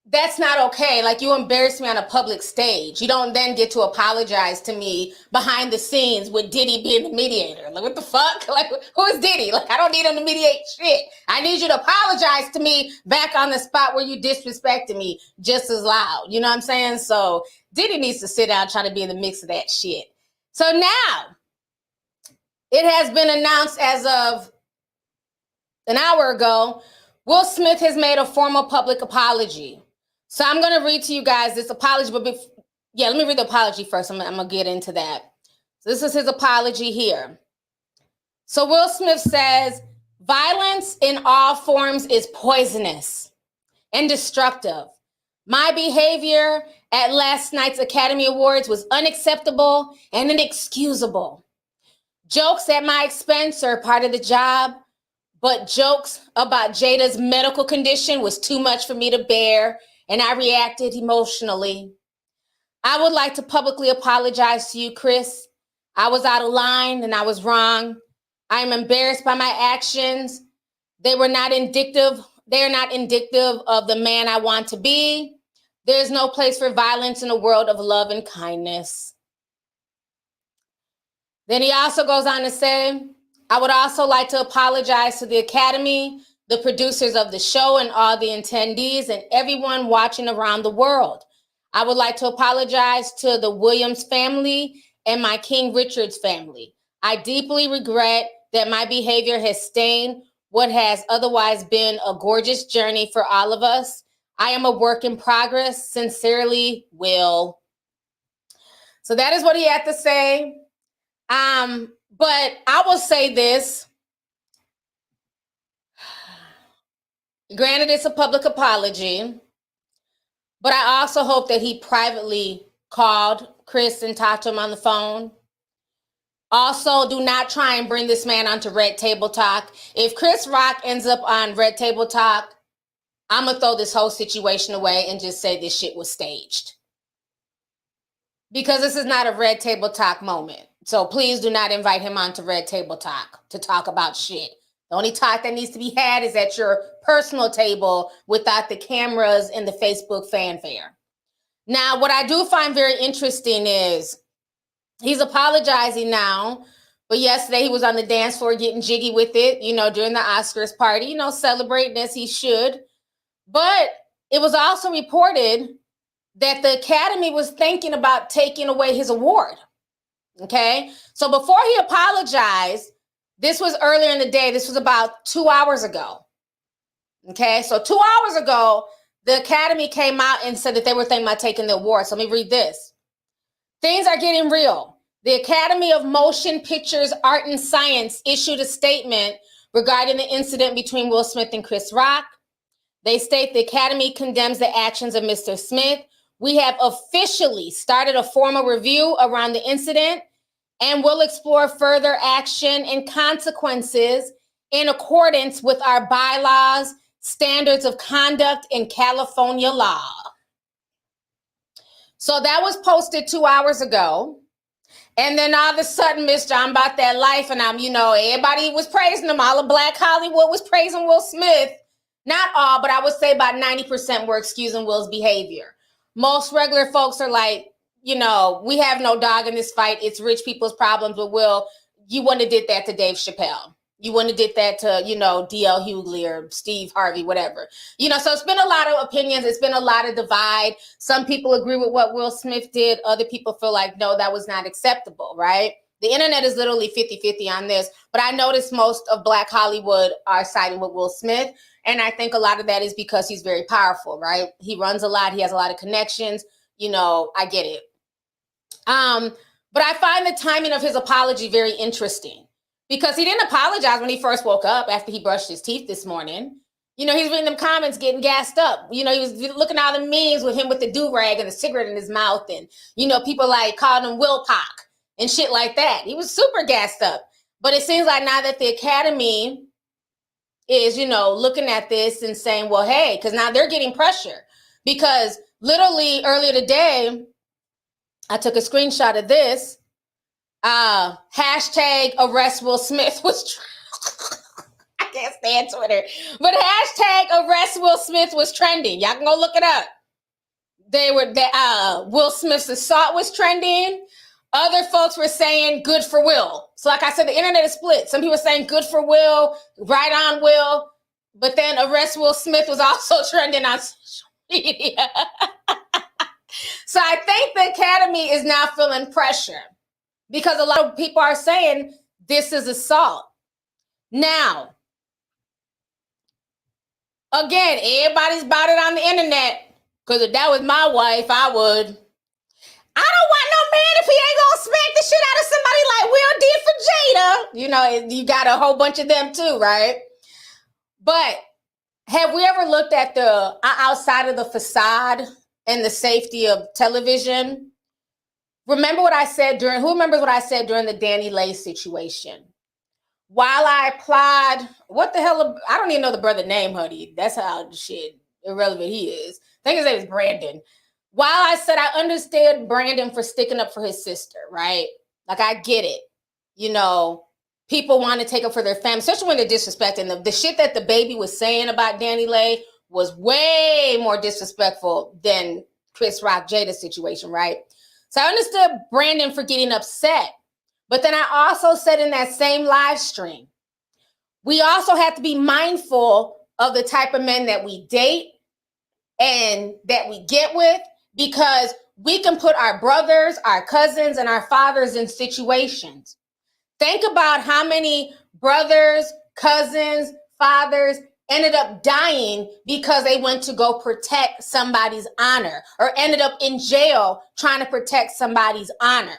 that's not okay. Like, you embarrassed me on a public stage. You don't then get to apologize to me behind the scenes with Diddy being the mediator. Like, what the fuck? Like, who is Diddy? Like, I don't need him to mediate shit. I need you to apologize to me back on the spot where you disrespected me just as loud. You know what I'm saying? So Diddy needs to sit down trying to be in the mix of that shit. So now it has been announced as of an hour ago, Will Smith has made a formal public apology. So I'm going to read to you guys this apology, but let me read the apology first. I'm going to get into that. So this is his apology here. So Will Smith says, violence in all forms is poisonous and destructive. My behavior at last night's Academy Awards was unacceptable and inexcusable. Jokes at my expense are part of the job, but jokes about JADA'S medical condition was too much for me to bear, and I reacted emotionally. I would like to publicly apologize to you, Chris. I was out of line and I was wrong. I am embarrassed by my actions. They are not indicative of the man I want to be. There is no place for violence in a world of love and kindness. Then he also goes on to say, I would also like to apologize to the Academy, the producers of the show, and all the attendees and everyone watching around the world. I would like to apologize to the Williams family and my King Richard's family. I deeply regret that my behavior has stained what has otherwise been a gorgeous journey for all of us. I am a work in progress. Sincerely, Will. So that is what he had to say. But I will say this. Granted, it's a public apology, but I also hope that he privately called Chris and talked to him on the phone. Also, do not try and bring this man onto Red Table Talk. If Chris Rock ends up on Red Table Talk, I'm going to throw this whole situation away and just say this shit was staged. Because this is not a Red Table Talk moment. So please do not invite him onto Red Table Talk to talk about shit. The only talk that needs to be had is at your personal table without the cameras and the Facebook fanfare. Now, what I do find very interesting is he's apologizing now, but yesterday he was on the dance floor getting jiggy with it, during the Oscars party, celebrating as he should. But it was also reported that the Academy was thinking about taking away his award. Okay? So before he apologized, this was earlier in the day. This was about 2 hours ago. Okay? So 2 hours ago, the Academy came out and said that they were thinking about taking the award. So let me read this. Things are getting real. The Academy of Motion Pictures, Art and Science issued a statement regarding the incident between Will Smith and Chris Rock. They state the Academy condemns the actions of Mr. Smith. We have officially started a formal review around the incident and will explore further action and consequences in accordance with our bylaws, standards of conduct, and California law. So that was posted 2 hours ago. And then all of a sudden, Mr. I'm about that life, and everybody was praising him. All of Black Hollywood was praising Will Smith. Not all, but I would say about 90% were excusing Will's behavior. Most regular folks are like, we have no dog in this fight. It's rich people's problems with Will. You wouldn't have did that to Dave Chappelle. You wouldn't have did that to, D.L. Hughley or Steve Harvey, whatever. So it's been a lot of opinions. It's been a lot of divide. Some people agree with what Will Smith did. Other people feel like, no, that was not acceptable, right? The internet is literally 50-50 on this. But I noticed most of Black Hollywood are siding with Will Smith. And I think a lot of that is because he's very powerful, right? He runs a lot. He has a lot of connections. I get it. But I find the timing of his apology very interesting. Because he didn't apologize when he first woke up after he brushed his teeth this morning. He's reading them comments getting gassed up. He was looking at all the memes with him with the do-rag and the cigarette in his mouth. And, people like calling him Will Pock and shit like that. He was super gassed up. But it seems like now that the Academy is, looking at this and saying, well, hey, because now they're getting pressure. Because literally earlier today, I took a screenshot of this. Hashtag arrest Will Smith was I can't stand Twitter, but hashtag arrest Will Smith was trending. Y'all can go look it up. Will Smith's assault was trending. Other folks were saying good for Will. So like I said, the internet is split. Some people are saying good for Will, right on Will, but then arrest Will Smith was also trending on social media. So I think the Academy is now feeling pressure. Because a lot of people are saying this is assault. Now, again, everybody's about it on the internet. Because if that was my wife, I would. I don't want no man if he ain't going to smack the shit out of somebody like Will did for Jada. You got a whole bunch of them too, right? But have we ever looked at the outside of the facade and the safety of television? Remember what I said who remembers what I said during the Danny Lay situation? While I applaud, what the hell, I don't even know the brother name, honey. That's how shit irrelevant he is. I think his name is Brandon. While I said I understood Brandon for sticking up for his sister, right? Like I get it. People want to take up for their family, especially when they're disrespecting. The shit that the baby was saying about Danny Lay was way more disrespectful than Chris Rock Jada situation, right? So I understood Brandon for getting upset. But then I also said in that same live stream, we also have to be mindful of the type of men that we date and that we get with, because we can put our brothers, our cousins, and our fathers in situations. Think about how many brothers, cousins, fathers ended up dying because they went to go protect somebody's honor, or ended up in jail trying to protect somebody's honor.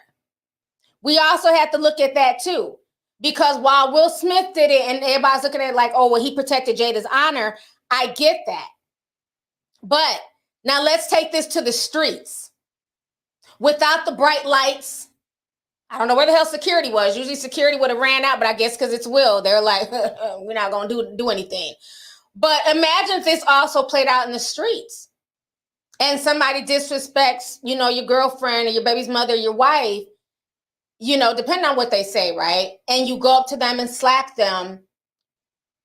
We also have to look at that too, because while Will Smith did it and everybody's looking at it like, oh, well, he protected Jada's honor. I get that. But now let's take this to the streets. Without the bright lights, I don't know where the hell security was. Usually security would have ran out, but I guess because it's Will, they're like, we're not going to do anything. But imagine if this also played out in the streets and somebody disrespects, your girlfriend or your baby's mother, your wife, depending on what they say, right? And you go up to them and slap them.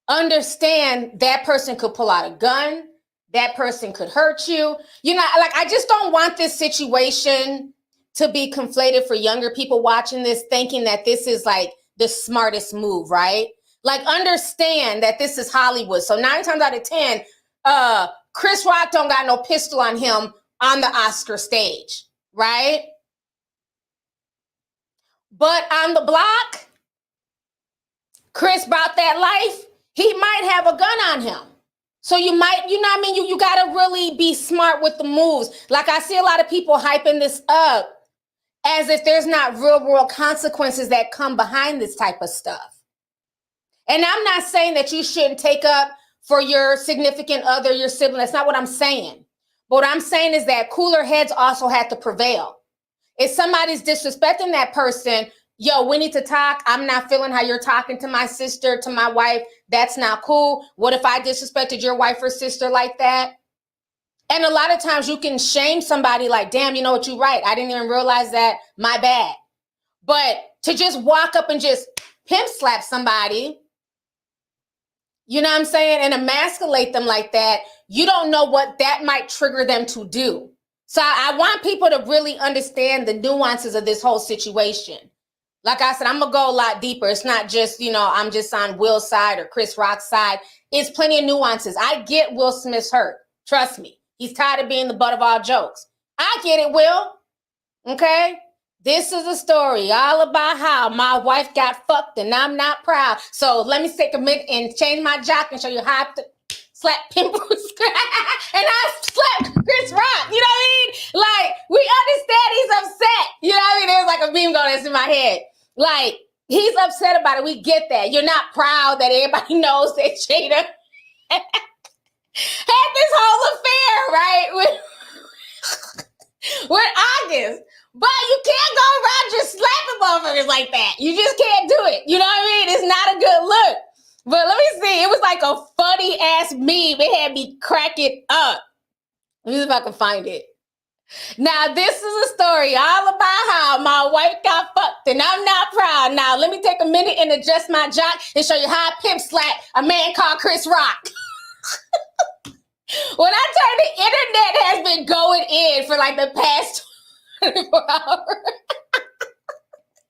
Understand that person could pull out a gun. That person could hurt you. I just don't want this situation to be conflated for younger people watching this, thinking that this is like the smartest move, right? Like, understand that this is Hollywood. So 9 times out of 10, Chris Rock don't got no pistol on him on the Oscar stage, right? But on the block, Chris brought that life. He might have a gun on him. So you might, you got to really be smart with the moves. Like, I see a lot of people hyping this up as if there's not real world consequences that come behind this type of stuff. And I'm not saying that you shouldn't take up for your significant other, your sibling. That's not what I'm saying. But what I'm saying is that cooler heads also have to prevail. If somebody's disrespecting that person, yo, we need to talk. I'm not feeling how you're talking to my sister, to my wife. That's not cool. What if I disrespected your wife or sister like that? And a lot of times you can shame somebody like, damn, you know what, you're right. I didn't even realize that. My bad. But to just walk up and just pimp slap somebody, you know what I'm saying, and emasculate them like that, you don't know what that might trigger them to do. So I want people to really understand the nuances of this whole situation. Like I said, I'm going to go a lot deeper. It's not just, you know, I'm just on Will's side or Chris Rock's side. It's plenty of nuances. I get Will Smith's hurt. Trust me. He's tired of being the butt of all jokes. I get it, Will. Okay? This is a story all about how my wife got fucked and I'm not proud. So let me take a minute and change my jock and show you how to slap pimples. And I slapped Chris Rock. You know what I mean? Like, we understand he's upset. You know what I mean? There's like a meme going that's in my head. Like, he's upset about it. We get that. You're not proud that everybody knows that Jada had this whole affair, right? With August. But you can't go around just slapping motherfuckers like that. You just can't do it. You know what I mean? It's not a good look. But let me see. It was like a funny ass meme. It had me cracking up. Let me see if I can find it. Now, this is a story all about how my wife got fucked and I'm not proud. Now, let me take a minute and adjust my jock and show you how I pimp slap a man called Chris Rock. When I tell you the internet has been going in for like the past 24 hours.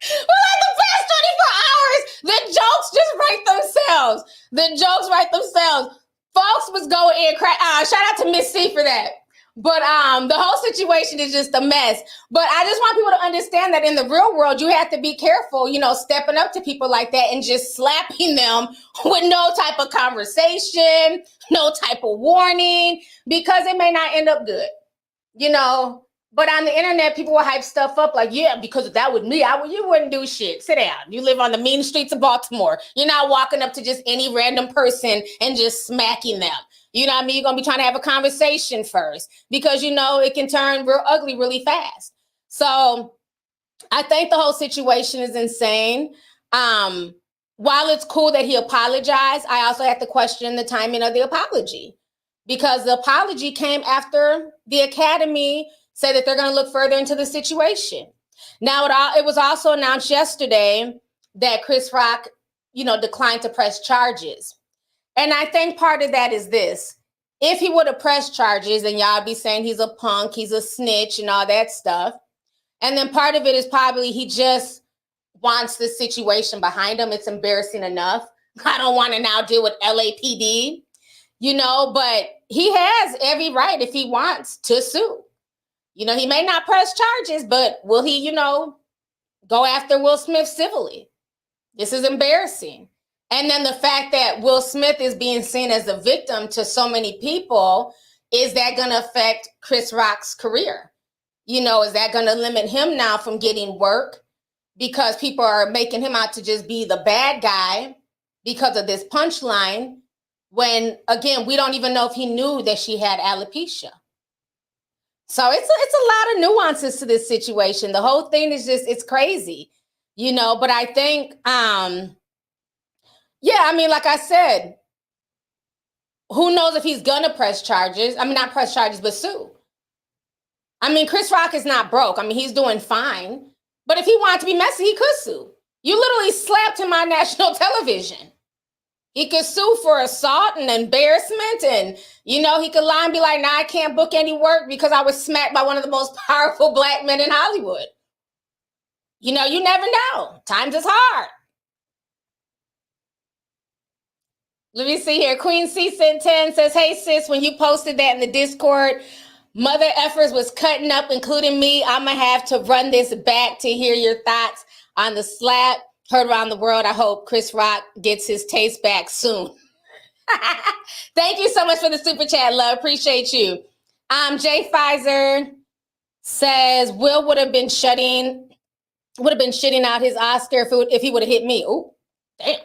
For like the past 24 hours, the jokes just write themselves. The jokes write themselves. Folks was going in. Shout out to Miss C for that. But the whole situation is just a mess. But I just want people to understand that in the real world, you have to be careful, you know, stepping up to people like that and just slapping them with no type of conversation, no type of warning, because it may not end up good, you know. But on the internet, people will hype stuff up like, yeah, because if that was me, you wouldn't do shit. Sit down. You live on the mean streets of Baltimore. You're not walking up to just any random person and just smacking them. You know what I mean? You're going to be trying to have a conversation first because, you know, it can turn real ugly really fast. So I think the whole situation is insane. While it's cool that he apologized, I also have to question the timing of the apology because the apology came after the Academy said that they're going to look further into the situation. Now, it was also announced yesterday that Chris Rock, you know, declined to press charges. And I think part of that is this. If he would have pressed charges, then y'all be saying he's a punk, he's a snitch and all that stuff. And then part of it is probably he just wants the situation behind him. It's embarrassing enough. I don't want to now deal with LAPD, you know, but he has every right if he wants to sue. You know, he may not press charges, but will he, you know, go after Will Smith civilly? This is embarrassing. And then the fact that Will Smith is being seen as a victim to so many people, is that going to affect Chris Rock's career? You know, is that going to limit him now from getting work because people are making him out to just be the bad guy because of this punchline when, again, we don't even know if he knew that she had alopecia. So it's a lot of nuances to this situation. The whole thing is just, it's crazy, you know, but I think, yeah, I mean, like I said, who knows if he's going to press charges? I mean, not press charges, but sue. I mean, Chris Rock is not broke. I mean, he's doing fine. But if he wanted to be messy, he could sue. You literally slapped him on national television. He could sue for assault and embarrassment. And, you know, he could lie and be like, nah, I can't book any work because I was smacked by one of the most powerful black men in Hollywood. You know, you never know. Times is hard. Let me see here. Queen C sent 10 says, hey, sis, when you posted that in the Discord, Mother Effers was cutting up, including me. I'm going to have to run this back to hear your thoughts on the slap. Heard around the world. I hope Chris Rock gets his taste back soon. Thank you so much for the super chat, love. Appreciate you. Jay Pfizer says Will would have been shitting out his Oscar if he would have hit me. Ooh, damn.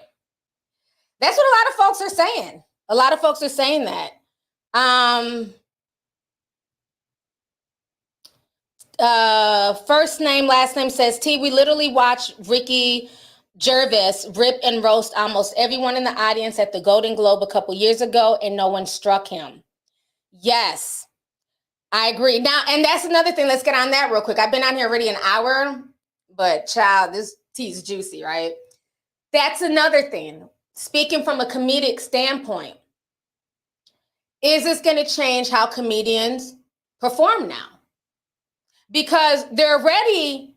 That's what a lot of folks are saying. A lot of folks are saying that. First name, last name says T. We literally watched Ricky Gervais rip and roast almost everyone in the audience at the Golden Globe a couple years ago, and no one struck him. Yes, I agree. Now, and that's another thing. Let's get on that real quick. I've been on here already an hour, but child, this tea's juicy, right? That's another thing. Speaking from a comedic standpoint, is this going to change how comedians perform now? Because they're already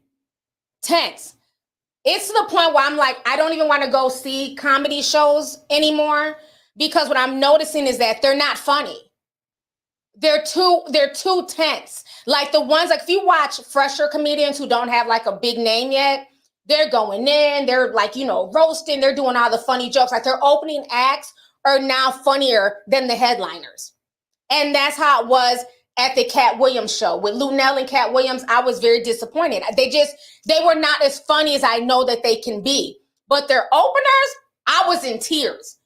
tense. It's to the point where I'm like, I don't even want to go see comedy shows anymore, because what I'm noticing is that they're not funny. They're too tense. Like the ones, like if you watch fresher comedians who don't have like a big name yet, they're going in, they're like, you know, roasting, they're doing all the funny jokes. Like their opening acts are now funnier than the headliners. And that's how it was at the Cat Williams show with Lunel and Cat Williams. I was very disappointed. They were not as funny as I know that they can be. But their openers, I was in tears.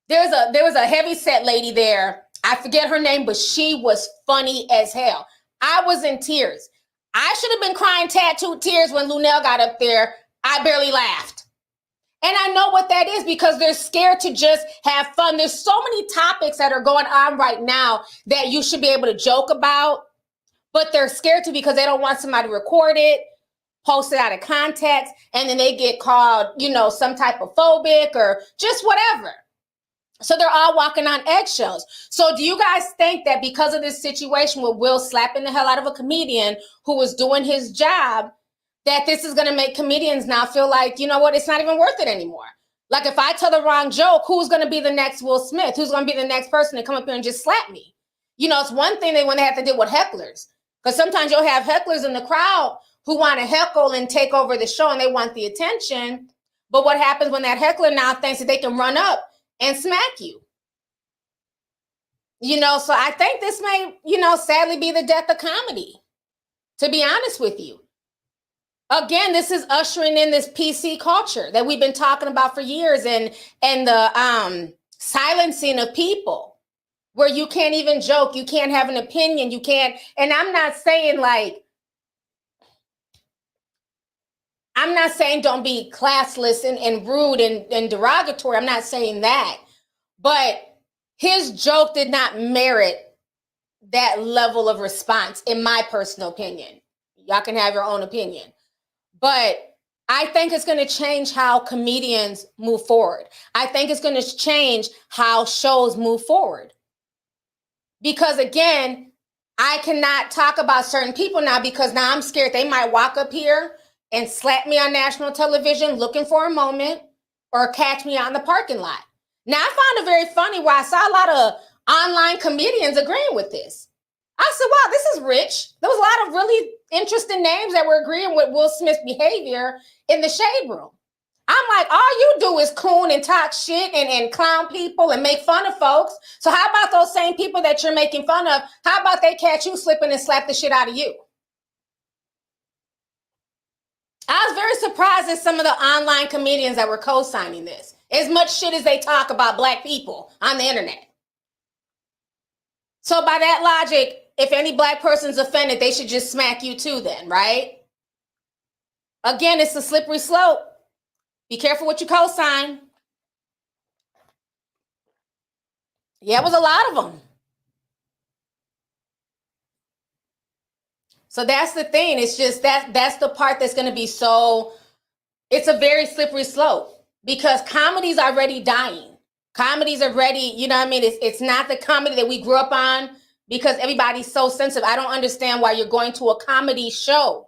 There was a heavy set lady there. I forget her name, but she was funny as hell. I was in tears. I should have been crying tattooed tears when Lunel got up there. I barely laughed. And I know what that is, because they're scared to just have fun. There's so many topics that are going on right now that you should be able to joke about, but they're scared to because they don't want somebody to record it, post it out of context, and then they get called, you know, some type of phobic or just whatever. So they're all walking on eggshells. So do you guys think that because of this situation with Will slapping the hell out of a comedian who was doing his job, that this is going to make comedians now feel like, you know what, it's not even worth it anymore? Like if I tell the wrong joke, who's going to be the next Will Smith? Who's going to be the next person to come up here and just slap me? You know, it's one thing when they have to deal with hecklers, because sometimes you'll have hecklers in the crowd who want to heckle and take over the show and they want the attention. But what happens when that heckler now thinks that they can run up and smack you? You know, so I think this may, you know, sadly be the death of comedy, to be honest with you. Again, this is ushering in this PC culture that we've been talking about for years, and the silencing of people where you can't even joke, you can't have an opinion, you can't. And I'm not saying don't be classless and rude and derogatory. I'm not saying that. But his joke did not merit that level of response, in my personal opinion. Y'all can have your own opinion. But I think it's going to change how comedians move forward. I think it's going to change how shows move forward. Because again, I cannot talk about certain people now, because now I'm scared they might walk up here and slap me on national television looking for a moment, or catch me out in the parking lot. Now, I found it very funny where I saw a lot of online comedians agreeing with this. I said, wow, this is rich. There was a lot of really interesting names that were agreeing with Will Smith's behavior in the shade room. I'm like, all you do is coon and talk shit and clown people and make fun of folks. So how about those same people that you're making fun of? How about they catch you slipping and slap the shit out of you? I was very surprised at some of the online comedians that were co-signing this. As much shit as they talk about black people on the internet. So by that logic, if any black person's offended, they should just smack you too then, right? Again, it's a slippery slope. Be careful what you co-sign. Yeah, it was a lot of them. So that's the thing. It's just that's the part that's going to be so, it's a very slippery slope, because comedy's already dying. Comedy's already, you know what I mean? It's not the comedy that we grew up on, because everybody's so sensitive. I don't understand why you're going to a comedy show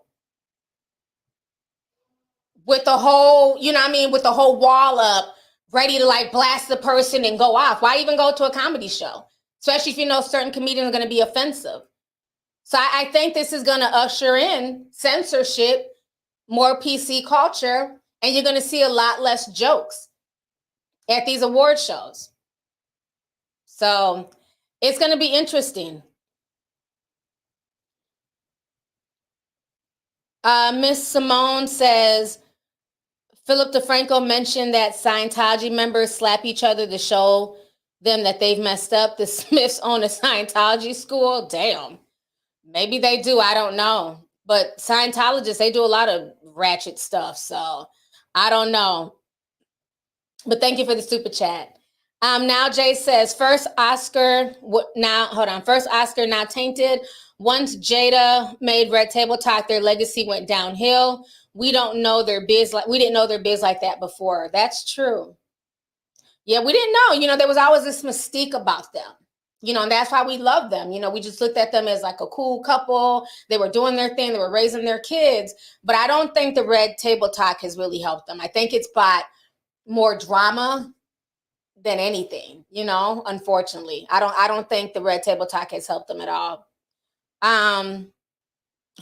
with the whole, you know what I mean, with the whole wall up, ready to like blast the person and go off. Why even go to a comedy show? Especially if you know certain comedians are going to be offensive. So I think this is going to usher in censorship, more PC culture, and you're going to see a lot less jokes at these award shows. So it's going to be interesting. Miss Simone says, Philip DeFranco mentioned that Scientology members slap each other to show them that they've messed up. The Smiths own a Scientology school. Damn. Maybe they do. I don't know. But Scientologists, they do a lot of ratchet stuff. So I don't know. But thank you for the super chat. Now Jay says, first Oscar, first Oscar now tainted. Once Jada made Red Table Talk, their legacy went downhill. We didn't know their biz like that before. That's true. Yeah, we didn't know. You know, there was always this mystique about them. You know, and that's why we love them. You know, we just looked at them as like a cool couple. They were doing their thing. They were raising their kids. But I don't think the Red Table Talk has really helped them. I think it's brought more drama than anything, you know, unfortunately. I don't think the Red Table Talk has helped them at all.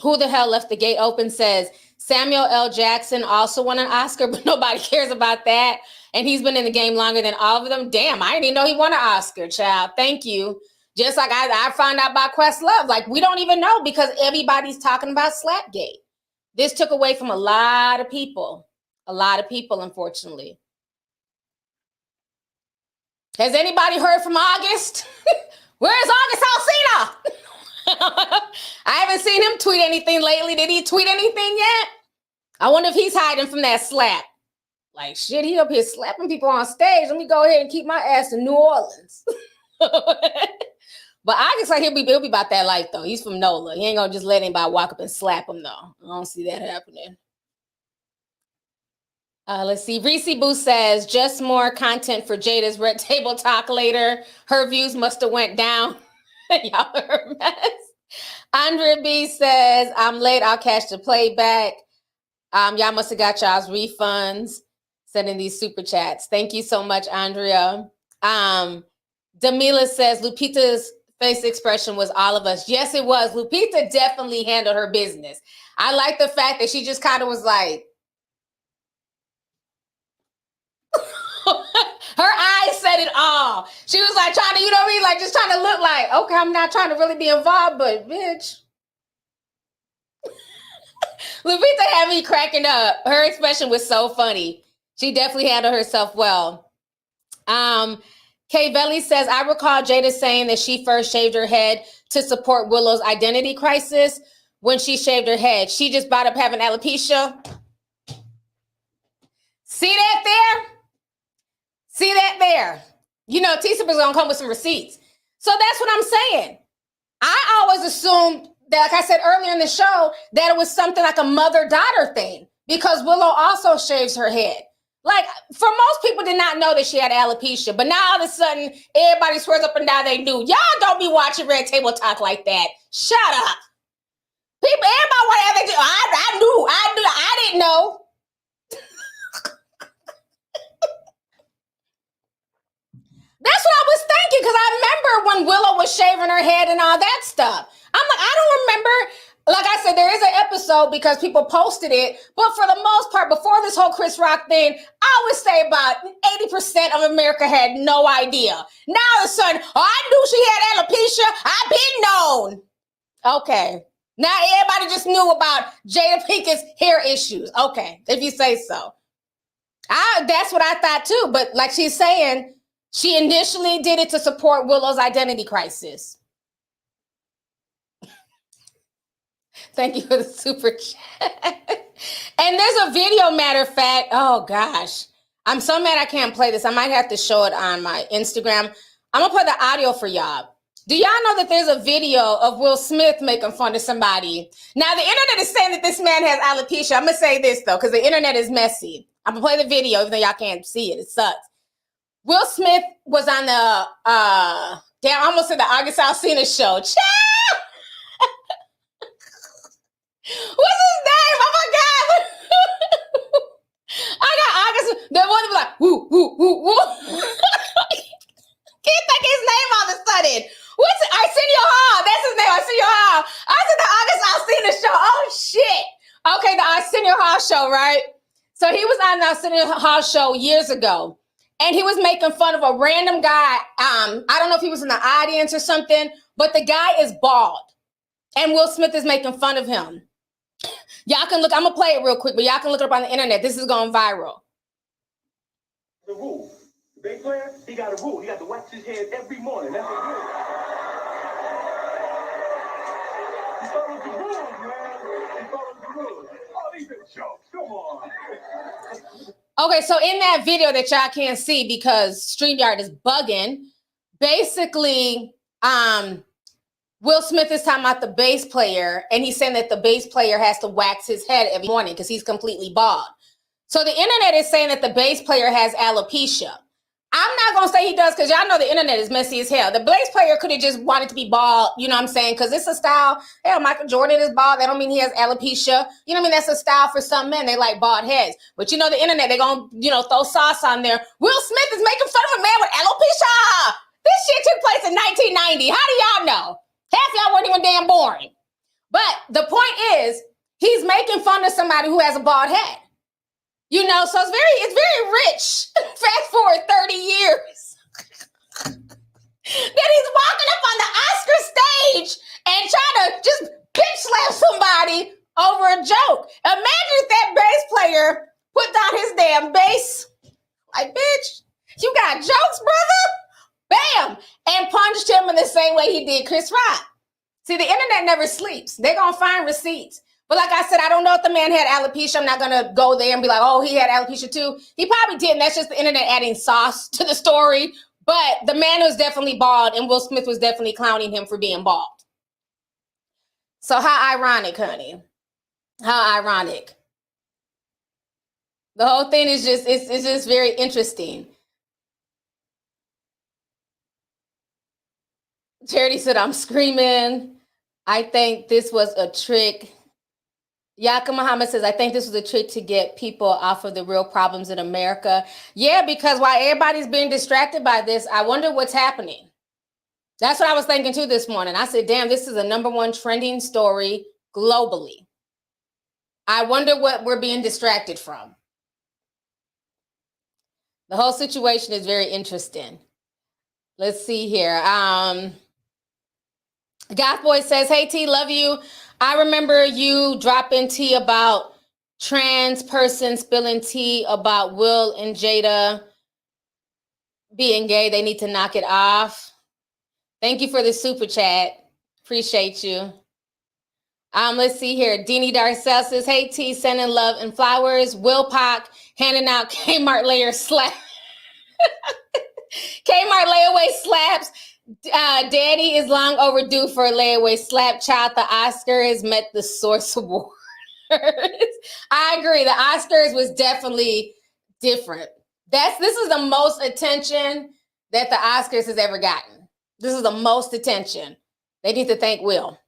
Who the hell left the gate open says Samuel L. Jackson also won an Oscar, but nobody cares about that. And he's been in the game longer than all of them. Damn, I didn't even know he won an Oscar, child. Thank you. Just like I found out about Questlove. Like, we don't even know because everybody's talking about Slapgate. This took away from a lot of people. A lot of people, unfortunately. Has anybody heard from August? Where's August Alsina? I haven't seen him tweet anything lately. Did he tweet anything yet? I wonder if he's hiding from that slap. Like, shit, he up here slapping people on stage. Let me go ahead and keep my ass in New Orleans. But August, like, he'll be about that life, though. He's from NOLA. He ain't gonna just let anybody walk up and slap him, though. I don't see that happening. Let's see. Reese Boo says, just more content for Jada's Red Table Talk later. Her views must have went down. Y'all are a mess. Andrea B says, I'm late. I'll cash the playback. Y'all must have got y'all's refunds. Sending these super chats. Thank you so much, Andrea. Damila says, Lupita's face expression was all of us. Yes, it was. Lupita definitely handled her business. I like the fact that she just kind of was like, her eyes said it all. She was like trying to, you know what I mean? Like just trying to look like, okay, I'm not trying to really be involved, but bitch. Lupita had me cracking up. Her expression was so funny. She definitely handled herself well. Kay Belly says, I recall Jada saying that she first shaved her head to support Willow's identity crisis. When she shaved her head, she just brought up having alopecia. See that there? See that there? You know, Tisa was gonna come with some receipts. So that's what I'm saying. I always assumed that, like I said earlier in the show, that it was something like a mother-daughter thing because Willow also shaves her head. Like, for most people did not know that she had alopecia, but now all of a sudden, everybody swears up and down they knew. Y'all don't be watching Red Table Talk like that. Shut up. People, everybody, whatever they do, I knew, I didn't know. That's what I was thinking, because I remember when Willow was shaving her head and all that stuff. I'm like, I don't remember. Like I said, there is an episode because people posted it, but for the most part, before this whole Chris Rock thing, I would say about 80% of America had no idea. Now all of a sudden, I knew she had alopecia. I've been known. Okay. Now everybody just knew about Jada Pinkett's hair issues. Okay, if you say so. That's what I thought too, but like she's saying, she initially did it to support Willow's identity crisis. Thank you for the super chat. And there's a video, matter of fact. Oh, gosh. I'm so mad I can't play this. I might have to show it on my Instagram. I'm going to play the audio for y'all. Do y'all know that there's a video of Will Smith making fun of somebody? Now, the internet is saying that this man has alopecia. I'm going to say this, though, because the internet is messy. I'm going to play the video, even though y'all can't see it. It sucks. Will Smith was on the, I almost said the August Alsina show. Child! What's his name? Oh my God. I got August. The one that was like, woo, woo, woo, woo. Can't think his name all of a sudden. What's it? Arsenio Hall. That's his name, Arsenio Hall. I said the August Alsina show. Oh, shit. Okay, the Arsenio Hall show, right? So he was on the Arsenio Hall show years ago. And he was making fun of a random guy. I don't know if he was in the audience or something, but the guy is bald. And Will Smith is making fun of him. Y'all can look, I'm going to play it real quick, but y'all can look it up on the internet. This is going viral. The rule. Bass player, he got a rule. He got to wax his head every morning. That's what he do. He follows the rules, man. He follows the rules. Oh, these are jokes. Come on. Okay, so in that video that y'all can't see because StreamYard is bugging, basically, Will Smith is talking about the bass player, and he's saying that the bass player has to wax his head every morning because he's completely bald. So the internet is saying that the bass player has alopecia. I'm not going to say he does because y'all know the internet is messy as hell. The bass player could have just wanted to be bald, you know what I'm saying? Because it's a style. Hell, Michael Jordan is bald. That don't mean he has alopecia. You know what I mean? That's a style for some men. They like bald heads. But you know the internet, they're going to, throw sauce on there. Will Smith is making fun of a man with alopecia. This shit took place in 1990. How do y'all know? Half y'all weren't even damn born. But the point is, he's making fun of somebody who has a bald head. So it's very rich. Fast forward 30 years. That he's walking up on the Oscar stage and trying to just bitch slap somebody over a joke. Imagine if that bass player put down his damn bass. Like, bitch, you got jokes, brother? Bam! And punched him in the same way he did Chris Rock. See, the internet never sleeps. They're going to find receipts. But like I said, I don't know if the man had alopecia. I'm not going to go there and be like, oh, he had alopecia too. He probably didn't. That's just the internet adding sauce to the story. But the man was definitely bald, and Will Smith was definitely clowning him for being bald. So how ironic, honey. How ironic. The whole thing is just, it's just very interesting. Charity said, I'm screaming. I think this was a trick. Yaka Muhammad says, I think this was a trick to get people off of the real problems in America. Yeah, because while everybody's being distracted by this, I wonder what's happening. That's what I was thinking too this morning. I said, damn, this is a #1 trending story globally. I wonder what we're being distracted from. The whole situation is very interesting. Let's see here. Goth Boy says, hey, T, love you. I remember you dropping tea about trans person spilling tea about Will and Jada being gay. They need to knock it off. Thank you for the super chat. Appreciate you. Let's see here. Deanie Darcel says, hey, T, sending love and flowers. Will Pac handing out Kmart layer slap. Kmart layaway slaps. Daddy is long overdue for a layaway slap. Child, the Oscars met the Source Award. I agree. The Oscars was definitely different. This is the most attention that the Oscars has ever gotten. This is the most attention. They need to thank Will.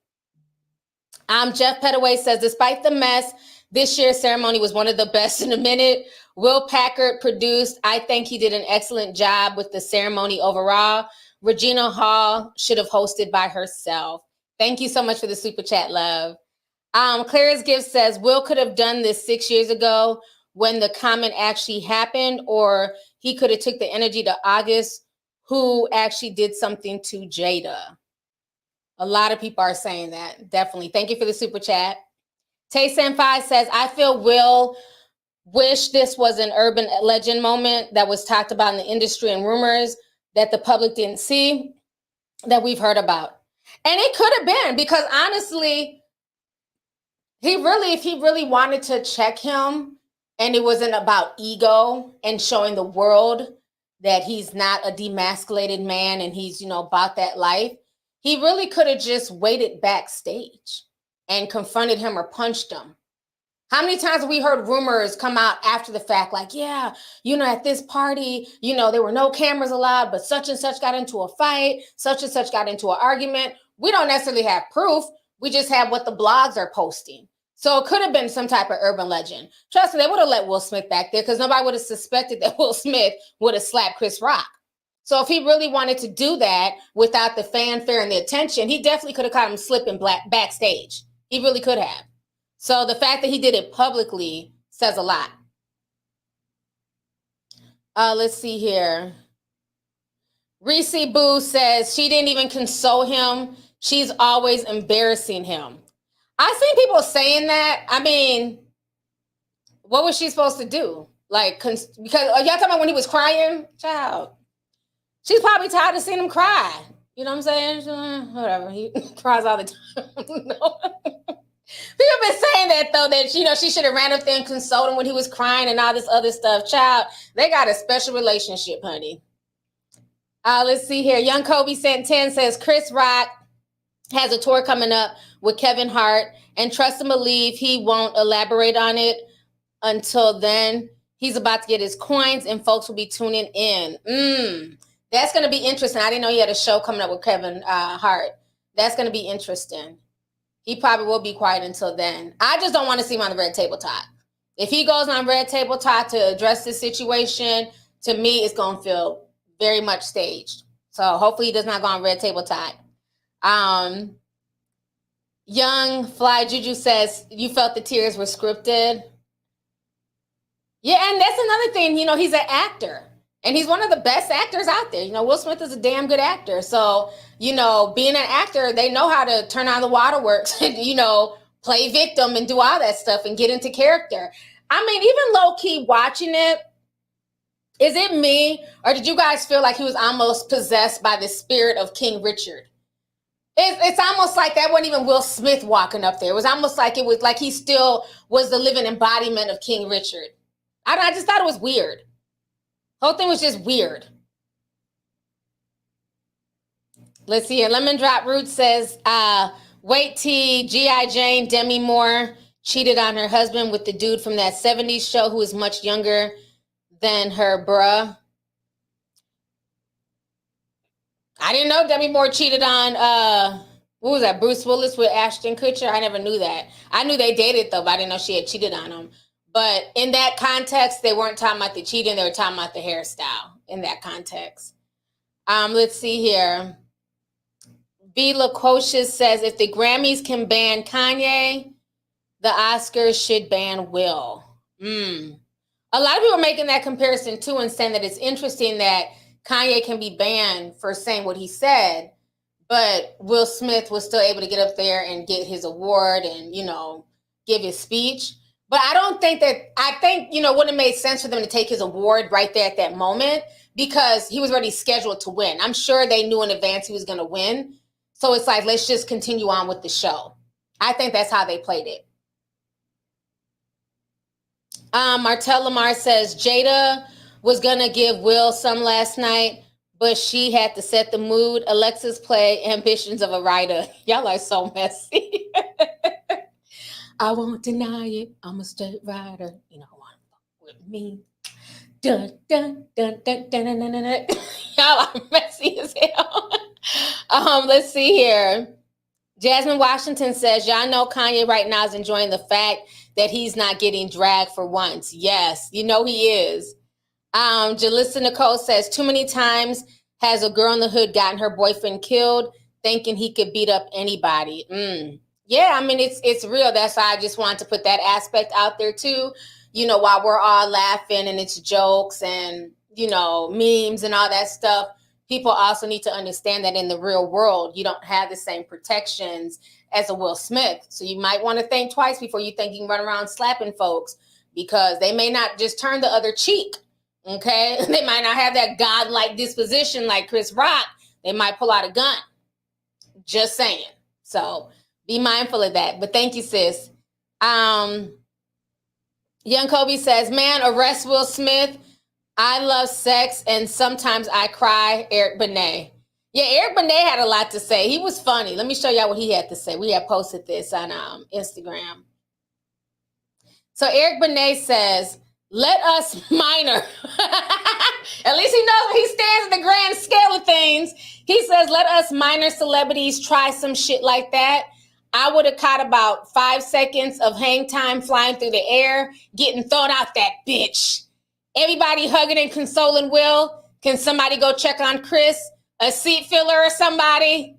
Jeff Petaway says, despite the mess, this year's ceremony was one of the best in a minute. Will Packard produced. I think he did an excellent job with the ceremony overall. Regina Hall should have hosted by herself. Thank you so much for the super chat, love. Claire's Gift says, Will could have done this 6 years ago when the comment actually happened, or he could have took the energy to August, who actually did something to Jada. A lot of people are saying that. Definitely. Thank you for the super chat. Tay Sanfai says, I feel Will wish this was an urban legend moment that was talked about in the industry and rumors that the public didn't see, that we've heard about. And it could have been, because honestly, if he really wanted to check him, and it wasn't about ego and showing the world that he's not a demasculated man and he's, about that life, he really could have just waited backstage and confronted him or punched him. How many times have we heard rumors come out after the fact, like, yeah, at this party, there were no cameras allowed, but such and such got into a fight, such and such got into an argument. We don't necessarily have proof. We just have what the blogs are posting. So it could have been some type of urban legend. Trust me, they would have let Will Smith back there because nobody would have suspected that Will Smith would have slapped Chris Rock. So if he really wanted to do that without the fanfare and the attention, he definitely could have caught him slipping backstage. He really could have. So the fact that he did it publicly says a lot. Let's see here. Reese Boo says she didn't even console him. She's always embarrassing him. I've seen people saying that. I mean, what was she supposed to do? Like, because y'all talking about when he was crying? Child. She's probably tired of seeing him cry. You know what I'm saying? Whatever. He cries all the time. No. People have been saying that, though, that, you know, she should have ran up there and consoled him when he was crying and all this other stuff. Child, they got a special relationship, honey. Let's see here. Young Kobe sent 10 says, Chris Rock has a tour coming up with Kevin Hart, and trust and believe he won't elaborate on it until then. He's about to get his coins, and folks will be tuning in. That's going to be interesting. I didn't know he had a show coming up with Kevin Hart. That's going to be interesting. He probably will be quiet until then. I just don't want to see him on the Red Table Talk. If he goes on Red Table Talk to address this situation, to me, it's going to feel very much staged. So hopefully he does not go on Red Table Talk. Young Fly Juju says, you felt the tears were scripted. Yeah, and that's another thing. You know, he's an actor. And he's one of the best actors out there. You know, Will Smith is a damn good actor. So, you know, being an actor, they know how to turn on the waterworks and, you know, play victim and do all that stuff and get into character. I mean, even low-key watching it, is it me, or did you guys feel like he was almost possessed by the spirit of King Richard? It's almost like that wasn't even Will Smith walking up there. It was almost like it was like he still was the living embodiment of King Richard. I just thought it was weird. Whole thing was just weird. Let's see here. Lemon Drop Root says, wait T, G.I. Jane, Demi Moore cheated on her husband with the dude from that 70s show who is much younger than her bruh. I didn't know Demi Moore cheated on, what was that, Bruce Willis with Ashton Kutcher? I never knew that. I knew they dated, though, but I didn't know she had cheated on him. But in that context, they weren't talking about the cheating. They were talking about the hairstyle in that context. Let's see here. B. Lacocious says, if the Grammys can ban Kanye, the Oscars should ban Will. A lot of people are making that comparison, too, and saying that it's interesting that Kanye can be banned for saying what he said, but Will Smith was still able to get up there and get his award and, you know, give his speech. But I don't think that, I think, you know, wouldn't have made sense for them to take his award right there at that moment because he was already scheduled to win. I'm sure they knew in advance he was going to win. So it's like, let's just continue on with the show. I think that's how they played it. Martel Lamar says, Jada was going to give Will some last night, but she had to set the mood. Alexis play Ambitions of a Writer. Y'all are so messy. I won't deny it. I'm a straight rider. You know, want to fuck with me. Dun, dun, dun, dun, dun, dun, dun, dun, dun. Y'all are messy as hell. Let's see here. Jasmine Washington says, y'all know Kanye right now is enjoying the fact that he's not getting dragged for once. Yes, you know he is. Jalissa Nicole says, too many times has a girl in the hood gotten her boyfriend killed thinking he could beat up anybody. Yeah, I mean, it's real. That's why I just wanted to put that aspect out there too. You know, while we're all laughing and it's jokes and, you know, memes and all that stuff, people also need to understand that in the real world, you don't have the same protections as a Will Smith. So you might want to think twice before you think you can run around slapping folks because they may not just turn the other cheek, okay? They might not have that godlike disposition like Chris Rock. They might pull out a gun. Just saying. So be mindful of that. But thank you, sis. Young Kobe says, man, arrest Will Smith. I love sex and sometimes I cry. Eric Benet. Yeah, Eric Benet had a lot to say. He was funny. Let me show y'all what he had to say. We had posted this on Instagram. So Eric Benet says, let us minor. At least he knows where he stands in the grand scale of things. He says, let us minor celebrities try some shit like that. I would have caught about 5 seconds of hang time flying through the air, getting thrown out that bitch. Everybody hugging and consoling Will. Can somebody go check on Chris? A seat filler or somebody?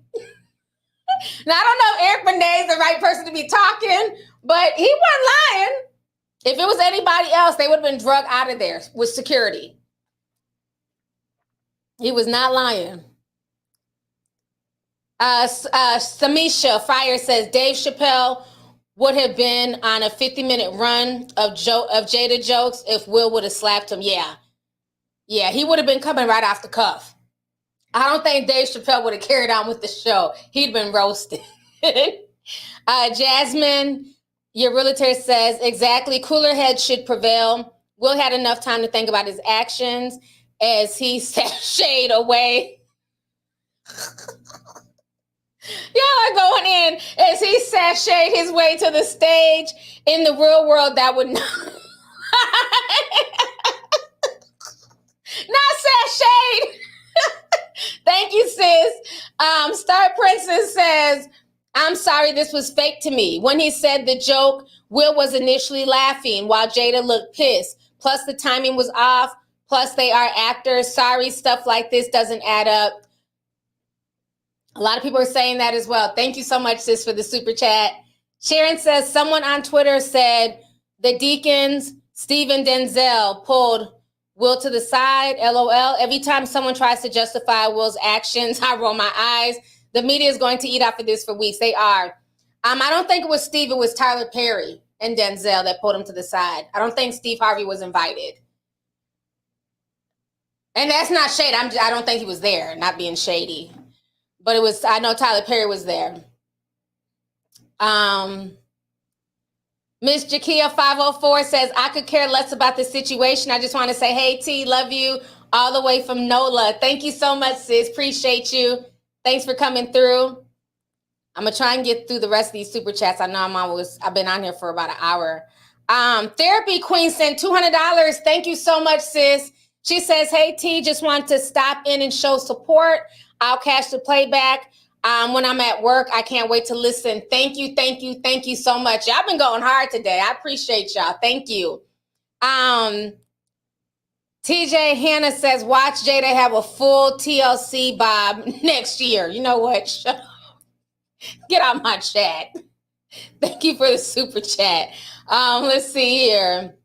Now, I don't know if Eric Benet is the right person to be talking, but he wasn't lying. If it was anybody else, they would have been drugged out of there with security. He was not lying. Samisha Fire says, Dave Chappelle would have been on a 50-minute run of Jada jokes if Will would have slapped him. Yeah, he would have been coming right off the cuff. I don't think Dave Chappelle would have carried on with the show. He'd been roasted. Jasmine, your realtor says, exactly, cooler heads should prevail. Will had enough time to think about his actions as he sashayed away. Y'all are going in as he sashayed his way to the stage. In the real world, that would not... Not sashayed. Thank you, sis. Star Princess says, I'm sorry this was fake to me. When he said the joke, Will was initially laughing while Jada looked pissed. Plus the timing was off. Plus they are actors. Sorry, stuff like this doesn't add up. A lot of people are saying that as well. Thank you so much, sis, for the super chat. Sharon says, someone on Twitter said the Deacons, Stephen Denzel, pulled Will to the side, LOL. Every time someone tries to justify Will's actions, I roll my eyes. The media is going to eat off of this for weeks. They are. I don't think it was Steve. It was Tyler Perry and Denzel that pulled him to the side. I don't think Steve Harvey was invited. And that's not shade. I don't think he was there, not being shady. But it was, I know Tyler Perry was there. Miss Jakia 504 says, I could care less about the situation. I just want to say, hey, T, love you all the way from NOLA. Thank you so much, sis. Appreciate you. Thanks for coming through. I'm going to try and get through the rest of these super chats. I know I've been on here for about an hour. Therapy Queen sent $200. Thank you so much, sis. She says, hey, T, just want to stop in and show support. I'll cash the playback. When I'm at work, I can't wait to listen. Thank you, thank you, thank you so much. Y'all been going hard today. I appreciate y'all. Thank you. TJ Hannah says, watch Jada have a full TLC bob next year. You know what? Shut up. Get out my chat. Thank you for the super chat. Let's see here.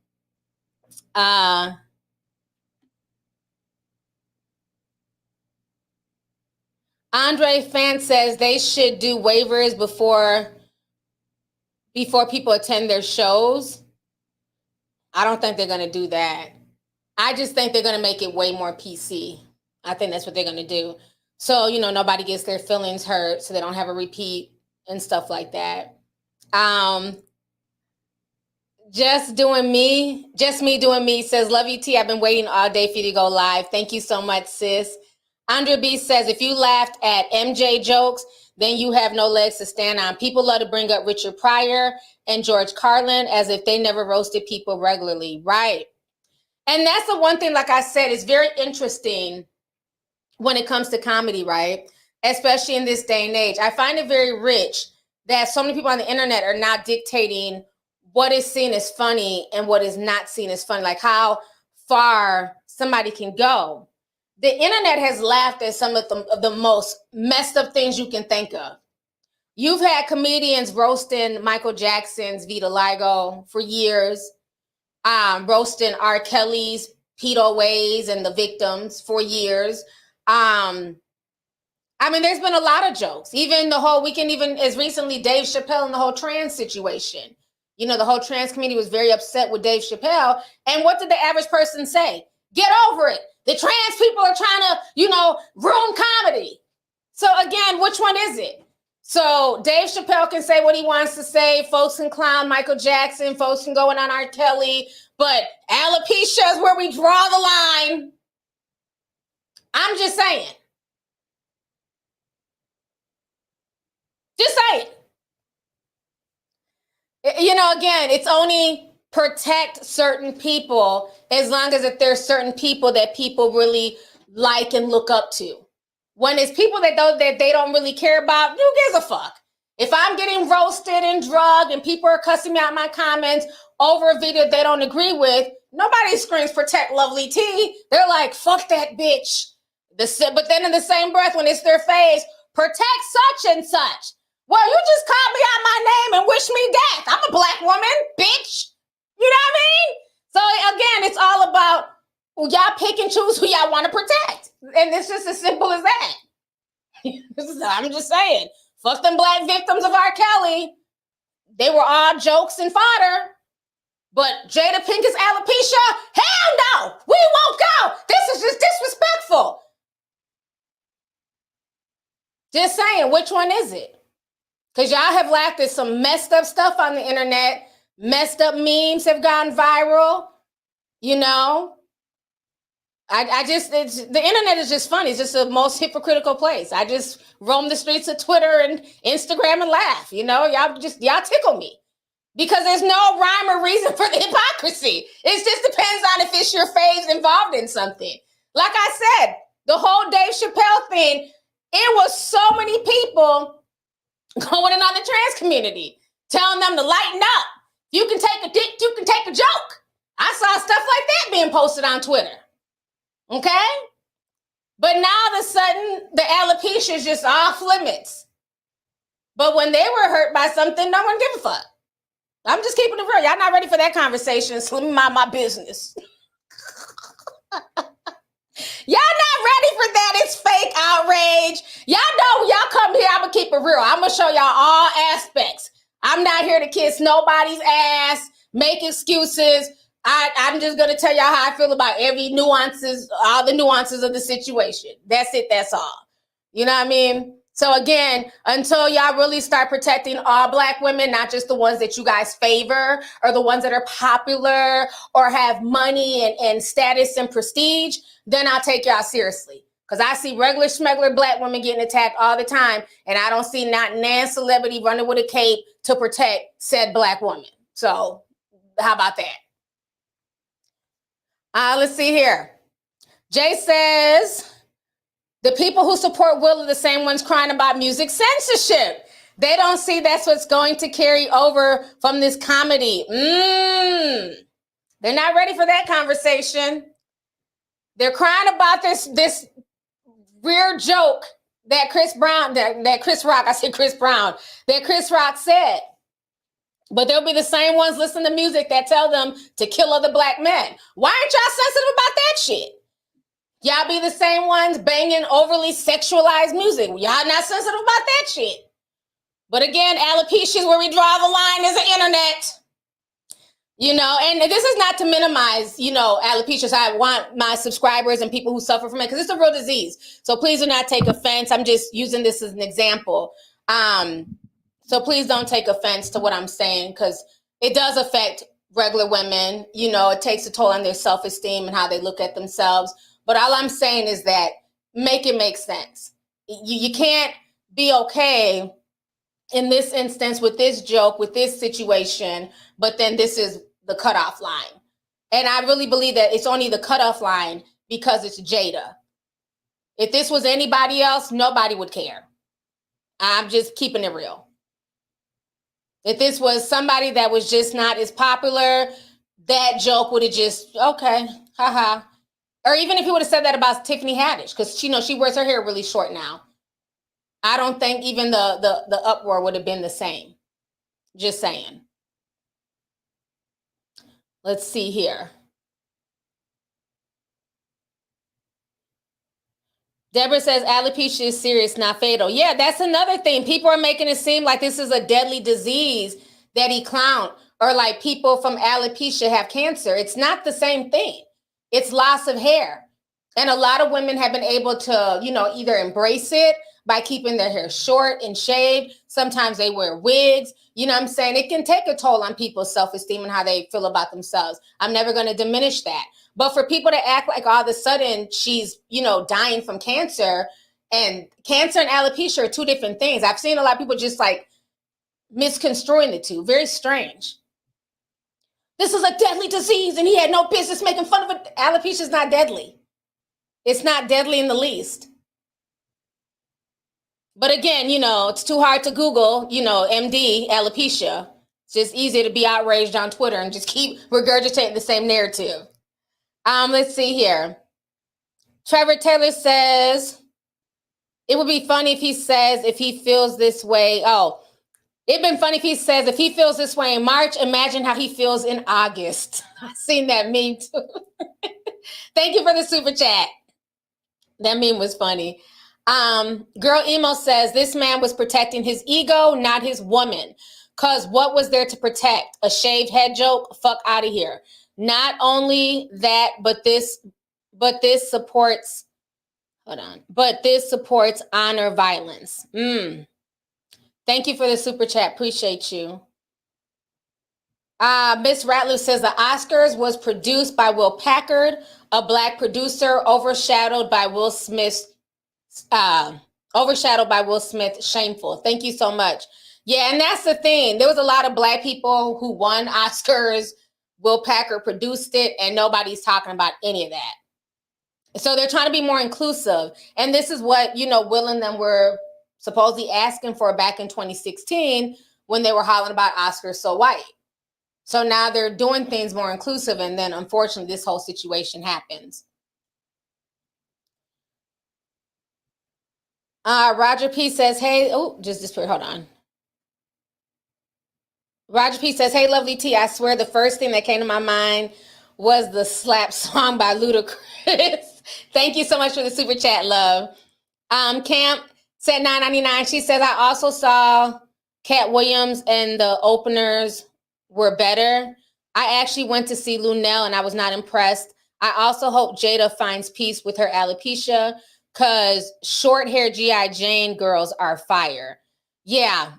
Andre Fan says they should do waivers before people attend their shows. I don't think they're going to do that. I just think they're going to make it way more PC. I think that's what they're going to do. So, nobody gets their feelings hurt, so they don't have a repeat and stuff like that. Just me doing me says, love you, T. I've been waiting all day for you to go live. Thank you so much, sis. Andrea B says, if you laughed at MJ jokes, then you have no legs to stand on. People love to bring up Richard Pryor and George Carlin as if they never roasted people regularly. Right. And that's the one thing, like I said, is very interesting when it comes to comedy, right? Especially in this day and age. I find it very rich that so many people on the internet are now dictating what is seen as funny and what is not seen as funny, like how far somebody can go. The internet has laughed at some of the most messed up things you can think of. You've had comedians roasting Michael Jackson's vitiligo for years, roasting R. Kelly's pedo ways and the victims for years. There's been a lot of jokes. Even as recently Dave Chappelle and the whole trans situation. The whole trans community was very upset with Dave Chappelle. And what did the average person say? Get over it. The trans people are trying to, ruin comedy. So again, which one is it? So Dave Chappelle can say what he wants to say. Folks can clown Michael Jackson. Folks can go in on R. Kelly. But alopecia is where we draw the line. I'm just saying. Just saying. Again, it's only protect certain people as long as if there's certain people that people really like and look up to. When it's people that they don't really care about, who gives a fuck? If I'm getting roasted and drugged and people are cussing me out in my comments over a video they don't agree with, nobody screams protect Lovelyti. They're like, fuck that bitch. But then in the same breath, when it's their face, protect such and such. Well, you just called me out my name and wish me death. I'm a black woman, bitch. You know what I mean? So again, it's all about y'all pick and choose who y'all want to protect. And it's just as simple as that. I'm just saying, fuck them black victims of R. Kelly. they were all jokes and fodder. But Jada Pinkett's alopecia, hell no, we won't go. This is just disrespectful. Just saying, which one is it? Because y'all have laughed at some messed up stuff on the internet. Messed up memes have gone viral. You know, the internet is just funny. It's just the most hypocritical place. I just roam the streets of Twitter and Instagram and laugh. You know, y'all tickle me. Because there's no rhyme or reason for the hypocrisy. It just depends on if it's your faves involved in something. Like I said, the whole Dave Chappelle thing, it was so many people going in on the trans community, telling them to lighten up. You can take a dick, you can take a joke. I saw stuff like that being posted on Twitter. Okay? But now all of a sudden, the alopecia is just off limits. But when they were hurt by something, no one gives a fuck. I'm just keeping it real. Y'all not ready for that conversation, so let me mind my business. Y'all not ready for that. It's fake outrage. Y'all know y'all come here, I'm going to keep it real. I'm going to show y'all all aspects. I'm not here to kiss nobody's ass, make excuses. I'm just going to tell y'all how I feel about every nuances, all the nuances of the situation. That's it. That's all. You know what I mean? So again, until y'all really start protecting all Black women, not just the ones that you guys favor or the ones that are popular or have money and status and prestige, then I'll take y'all seriously. Because I see regular schmegular Black women getting attacked all the time, and I don't see not nan celebrity running with a cape to protect said Black woman. So how about that? Let's see here. Jay says, the people who support Will are the same ones crying about music censorship. They don't see that's what's going to carry over from this comedy. They're not ready for that conversation. They're crying about this weird joke that Chris Rock said. But they'll be the same ones listening to music that tell them to kill other Black men. Why aren't y'all sensitive about that shit? Y'all be the same ones banging overly sexualized music. Y'all not sensitive about that shit. But again, alopecia is where we draw the line is the internet. You know, and this is not to minimize, you know, alopecia. So I want my subscribers and people who suffer from it, because it's a real disease. So please do not take offense. I'm just using this as an example. So please don't take offense to what I'm saying, because it does affect regular women. You know, it takes a toll on their self-esteem and how they look at themselves. But all I'm saying is that make it make sense. You can't be okay in this instance with this joke, with this situation, but then this is the cutoff line. And I really believe that it's only the cutoff line because it's Jada. If this was anybody else, nobody would care. I'm just keeping it real. If this was somebody that was just not as popular, that joke would have just, okay, haha. Or even if he would have said that about Tiffany Haddish, because she wears her hair really short now. I don't think even the uproar would have been the same. Just saying. Let's see here. Deborah says alopecia is serious, not fatal. Yeah, that's another thing. People are making it seem like this is a deadly disease that he clowned, or like people from alopecia have cancer. It's not the same thing. It's loss of hair. And a lot of women have been able to, you know, either embrace it by keeping their hair short and shaved. Sometimes they wear wigs. You know what I'm saying? It can take a toll on people's self-esteem and how they feel about themselves. I'm never going to diminish that. But for people to act like all of a sudden she's, you know, dying from cancer, and cancer and alopecia are two different things. I've seen a lot of people just like misconstruing the two. Very strange. This is a deadly disease and he had no business making fun of it. Alopecia is not deadly. It's not deadly in the least. But again, you know, it's too hard to Google, you know, MD, alopecia. It's just easier to be outraged on Twitter and just keep regurgitating the same narrative. Let's see here. Trevor Taylor says, it would be funny if he says, if he feels this way. Oh, it'd been funny if he says, if he feels this way in March, imagine how he feels in August. I've seen that meme too. Thank you for the super chat. That meme was funny. Girl Emo says, this man was protecting his ego, not his woman. Because what was there to protect? A shaved head joke? Fuck out of here. Not only that, but this supports, hold on, but this supports honor violence. Thank you for the super chat. Appreciate you. Miss Ratliff says the Oscars was produced by Will Packard, a black producer, overshadowed by Will Smith. Shameful. Thank you so much. Yeah, and that's the thing. There was a lot of black people who won Oscars. Will Packard produced it, and nobody's talking about any of that. So they're trying to be more inclusive. And this is what, Will and them were supposedly asking for back in 2016 when they were hollering about Oscars so white. So now they're doing things more inclusive, and then unfortunately this whole situation happens. Roger P says, hey, just disappeared. Hold on. Roger P says, hey, Lovelyti, I swear the first thing that came to my mind was the slap song by Ludacris. Thank you so much for the super chat, love. Camp said $9.99. She says, I also saw Cat Williams and the openers were better. I actually went to see Lunel and I was not impressed. I also hope Jada finds peace with her alopecia because short hair G.I. Jane girls are fire. Yeah,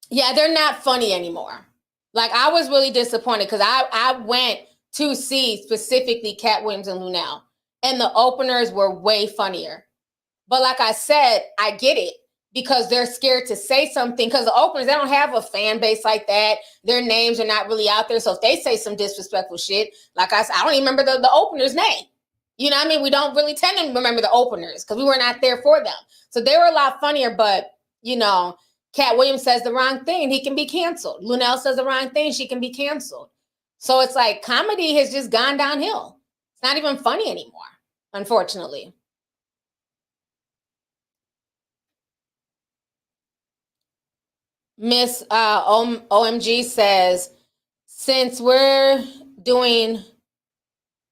they're not funny anymore. Like, I was really disappointed because I went to see specifically Cat Williams and Lunel, and the openers were way funnier. But like I said, I get it because they're scared to say something because the openers, they don't have a fan base like that. Their names are not really out there. So if they say some disrespectful shit, like I said, I don't even remember the opener's name. You know what I mean? We don't really tend to remember the openers because we were not there for them. So they were a lot funnier, but, Cat Williams says the wrong thing, he can be canceled. Lunel says the wrong thing, she can be canceled. So it's like comedy has just gone downhill. It's not even funny anymore, unfortunately. Miss OMG says, since we're doing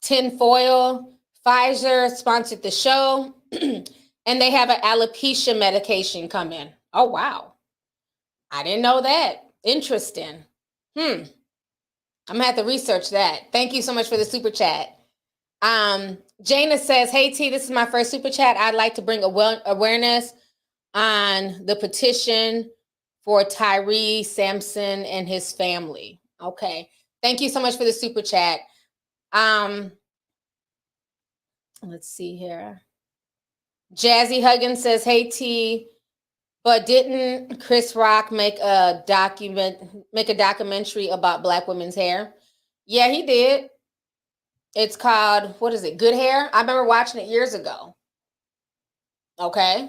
tinfoil, Pfizer sponsored the show and they have an alopecia medication coming. Oh, wow. I didn't know that. Interesting. I'm gonna have to research that. Thank you so much for the super chat. Jana says, hey T, this is my first super chat. I'd like to bring awareness on the petition for Tyree Sampson and his family. Okay. Thank you so much for the super chat. Let's see here. Jazzy Huggins says, hey T, but didn't Chris Rock make a documentary about Black women's hair? Yeah, he did. It's called, what is it? Good Hair? I remember watching it years ago. Okay.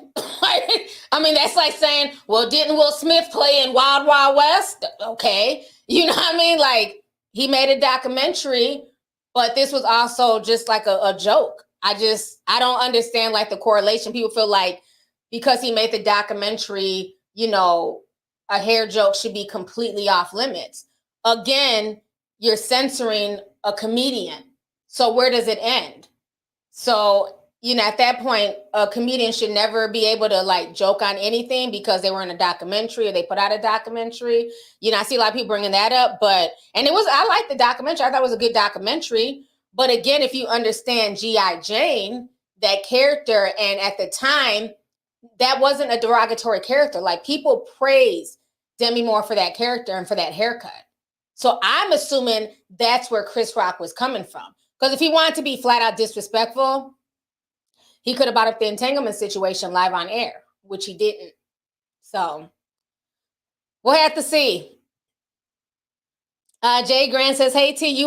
I mean, that's like saying, well, didn't Will Smith play in Wild Wild West? Okay. You know what I mean? Like, he made a documentary, but this was also just like a joke. I don't understand like the correlation. People feel like because he made the documentary, a hair joke should be completely off limits. Again, you're censoring a comedian. So where does it end? So, at that point, a comedian should never be able to like joke on anything because they were in a documentary or they put out a documentary. I see a lot of people bringing that up, I liked the documentary. I thought it was a good documentary. But again, if you understand G.I. Jane, that character, and at the time, that wasn't a derogatory character. Like, people praise Demi Moore for that character and for that haircut. So I'm assuming that's where Chris Rock was coming from. Because if he wanted to be flat out disrespectful, he could have brought up the entanglement situation live on air, which he didn't. So we'll have to see. Jay Grant says, hey T,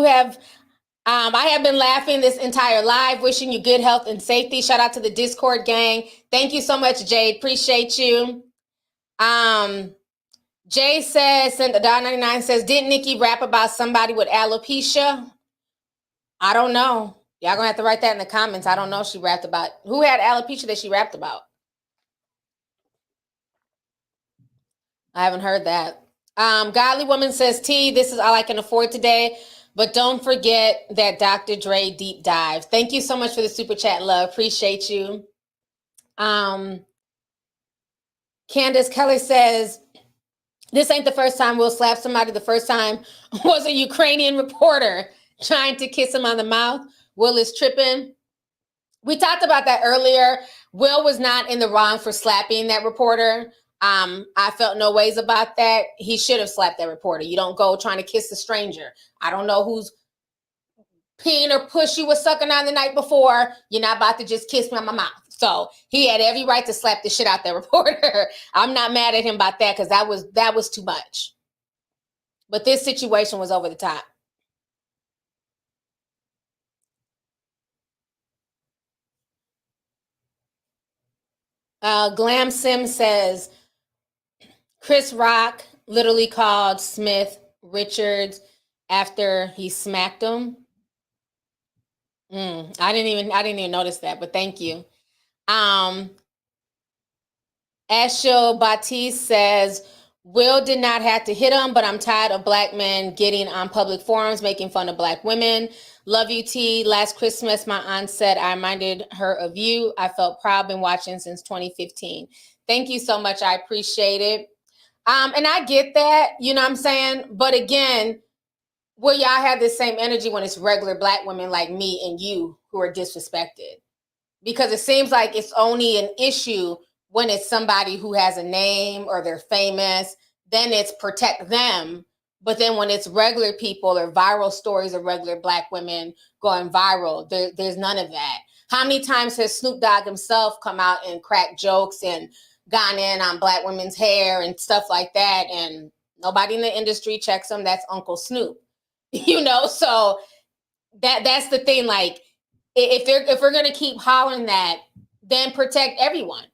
I have been laughing this entire live, wishing you good health and safety. Shout out to the Discord gang. Thank you so much, Jade. Appreciate you. Jay says, sent $1.99, says, didn't Nikki rap about somebody with alopecia? I don't know. Y'all gonna have to write that in the comments. I don't know if she rapped about. Who had alopecia that she rapped about? I haven't heard that. Godly Woman says, T, this is all I can afford today. But don't forget that Dr. Dre deep dive. Thank you so much for the super chat, love. Appreciate you. Candace Keller says, This ain't the first time Will slapped somebody. The first time was a Ukrainian reporter trying to kiss him on the mouth. Will is tripping. We talked about that earlier. Will was not in the wrong for slapping that reporter. I felt no ways about that. He should have slapped that reporter. You don't go trying to kiss a stranger. I don't know who's peeing or push you was sucking on the night before. You're not about to just kiss me on my mouth. So he had every right to slap the shit out that reporter. I'm not mad at him about that because that was too much. But this situation was over the top. Glam Sim says Chris Rock literally called Smith Richards after he smacked him. I didn't even notice that, but thank you. Ashil Batiste says Will did not have to hit him, but I'm tired of black men getting on public forums making fun of black women. Love you, T. Last Christmas, my aunt said I reminded her of you. I felt proud, been watching since 2015. Thank you so much. I appreciate it. And I get that, you know what I'm saying? But again, will y'all have the same energy when it's regular black women like me and you who are disrespected? Because it seems like it's only an issue when it's somebody who has a name or they're famous, then it's protect them. But then when it's regular people or viral stories of regular black women going viral, there's none of that. How many times has Snoop Dogg himself come out and cracked jokes and gone in on black women's hair and stuff like that? And nobody in the industry checks him. That's Uncle Snoop, you know? So that's the thing. Like, if we're going to keep hollering that, then protect everyone,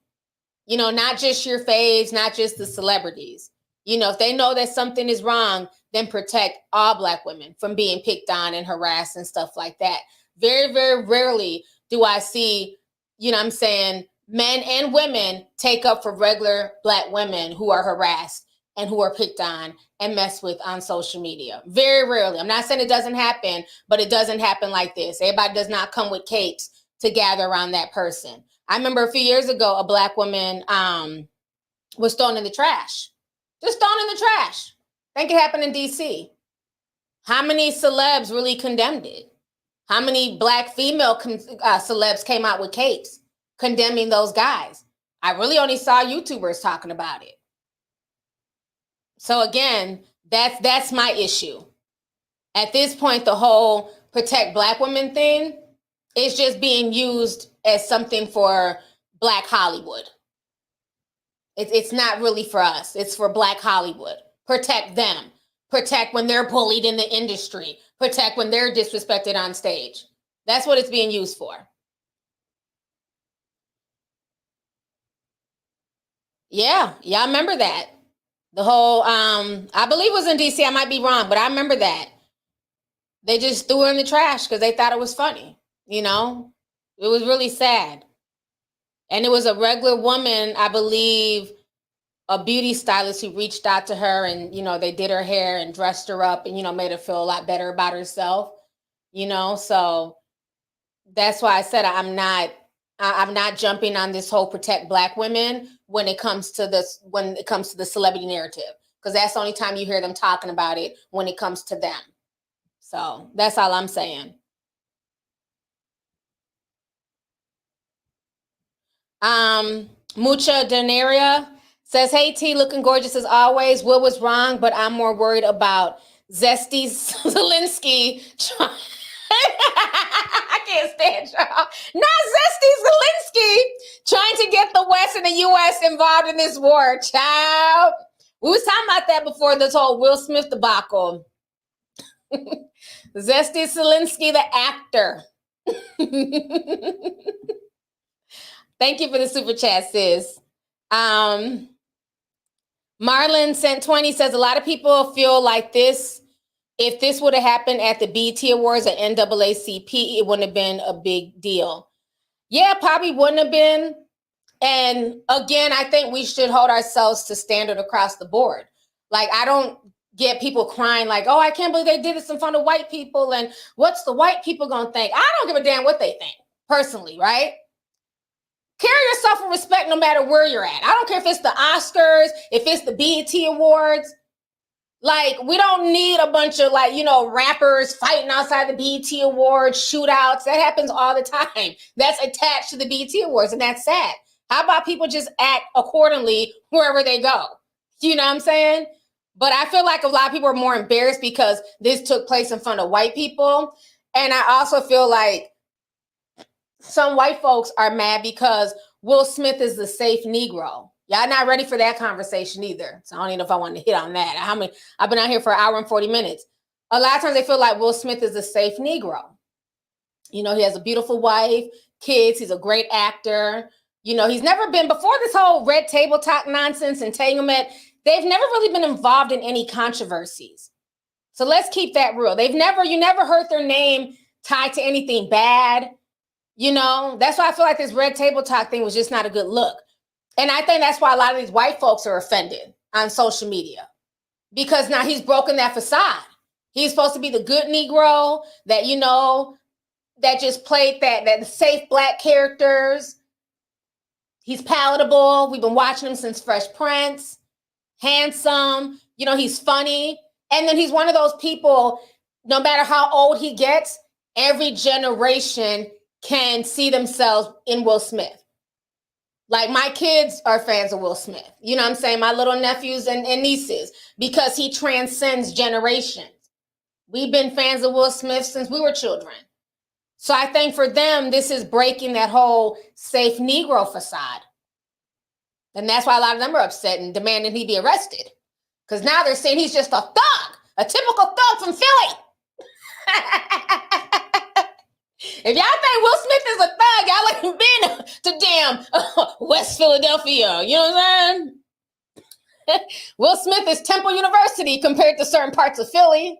you know, not just your faves, not just the celebrities. You know, if they know that something is wrong, then protect all black women from being picked on and harassed and stuff like that. Very, very rarely do I see, you know what I'm saying, men and women take up for regular black women who are harassed and who are picked on and messed with on social media. Very rarely. I'm not saying it doesn't happen, but it doesn't happen like this. Everybody does not come with capes to gather around that person. I remember a few years ago, a black woman was thrown in the trash. Just thrown in the trash. I think it happened in DC. How many celebs really condemned it? How many black female celebs came out with capes condemning those guys? I really only saw YouTubers talking about it. So again, that's my issue. At this point, the whole protect black women thing is just being used as something for black Hollywood. It's not really for us. It's for black Hollywood. Protect them. Protect when they're bullied in the industry. Protect when they're disrespected on stage. That's what it's being used for. Yeah, y'all remember that. The whole, I believe it was in DC. I might be wrong, but I remember that. They just threw her in the trash because they thought it was funny. You know, it was really sad. And it was a regular woman, I believe, a beauty stylist who reached out to her and, you know, they did her hair and dressed her up and, you know, made her feel a lot better about herself, you know? So that's why I said I'm not jumping on this whole protect black women when it comes to the celebrity narrative, because that's the only time you hear them talking about it when it comes to them. So that's all I'm saying. Mucha Denaria says, hey T, looking gorgeous as always. Will was wrong, but I'm more worried about Zesty Zelensky. I can't stand y'all. Not Zesty Zelensky trying to get the West and the US involved in this war. Child. We was talking about that before this whole Will Smith debacle. Zesty Zelensky, the actor. Thank you for the super chat, sis. Marlon sent 20, says a lot of people feel like this. If this would have happened at the BET Awards or NAACP, it wouldn't have been a big deal. Yeah, probably wouldn't have been. And again, I think we should hold ourselves to standard across the board. Like, I don't get people crying like, oh, I can't believe they did this in front of white people. And what's the white people gonna think? I don't give a damn what they think, personally, right? Carry yourself with respect no matter where you're at. I don't care if it's the Oscars, if it's the BET Awards. Like, we don't need a bunch of, like, you know, rappers fighting outside the BET Awards, shootouts. That happens all the time. That's attached to the BET Awards, and that's sad. How about people just act accordingly wherever they go? You know what I'm saying? But I feel like a lot of people are more embarrassed because this took place in front of white people. And I also feel like some white folks are mad because Will Smith is the safe Negro. Y'all not ready for that conversation either. So I don't even know if I want to hit on that. I've been out here for an hour and 40 minutes. A lot of times they feel like Will Smith is a safe Negro. You know, he has a beautiful wife, kids. He's a great actor. You know, he's never been, before this whole red table talk nonsense, entanglement, they've never really been involved in any controversies. So let's keep that real. You never heard their name tied to anything bad. You know, that's why I feel like this red table talk thing was just not a good look. And I think that's why a lot of these white folks are offended on social media, because now he's broken that facade. He's supposed to be the good Negro that, you know, that just played that safe black characters. He's palatable. We've been watching him since Fresh Prince. Handsome. You know, he's funny. And then he's one of those people, no matter how old he gets, every generation can see themselves in Will Smith. Like, my kids are fans of Will Smith. You know what I'm saying? My little nephews and nieces, because he transcends generations. We've been fans of Will Smith since we were children. So I think for them, this is breaking that whole safe Negro facade. And that's why a lot of them are upset and demanding he be arrested. Because now they're saying he's just a thug, a typical thug from Philly. If y'all think Will Smith is a thug, y'all ain't been to damn West Philadelphia. You know what I'm saying? Will Smith is Temple University compared to certain parts of Philly.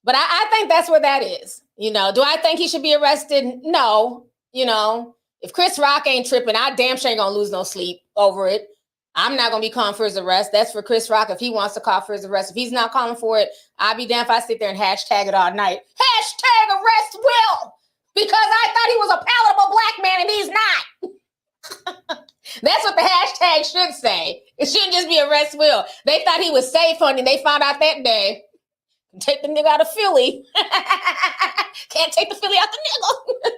But I think that's where that is. You know, do I think he should be arrested? No. You know, if Chris Rock ain't tripping, I damn sure ain't gonna lose no sleep over it. I'm not gonna be calling for his arrest. That's for Chris Rock if he wants to call for his arrest. If he's not calling for it, I'll be damned if I sit there and hashtag it all night. Hashtag arrest Will! Because I thought he was a palatable black man and he's not. That's what the hashtag should say. It shouldn't just be arrest Will. They thought he was safe, honey. They found out that day. Take the nigga out of Philly. Can't take the Philly out the nigga.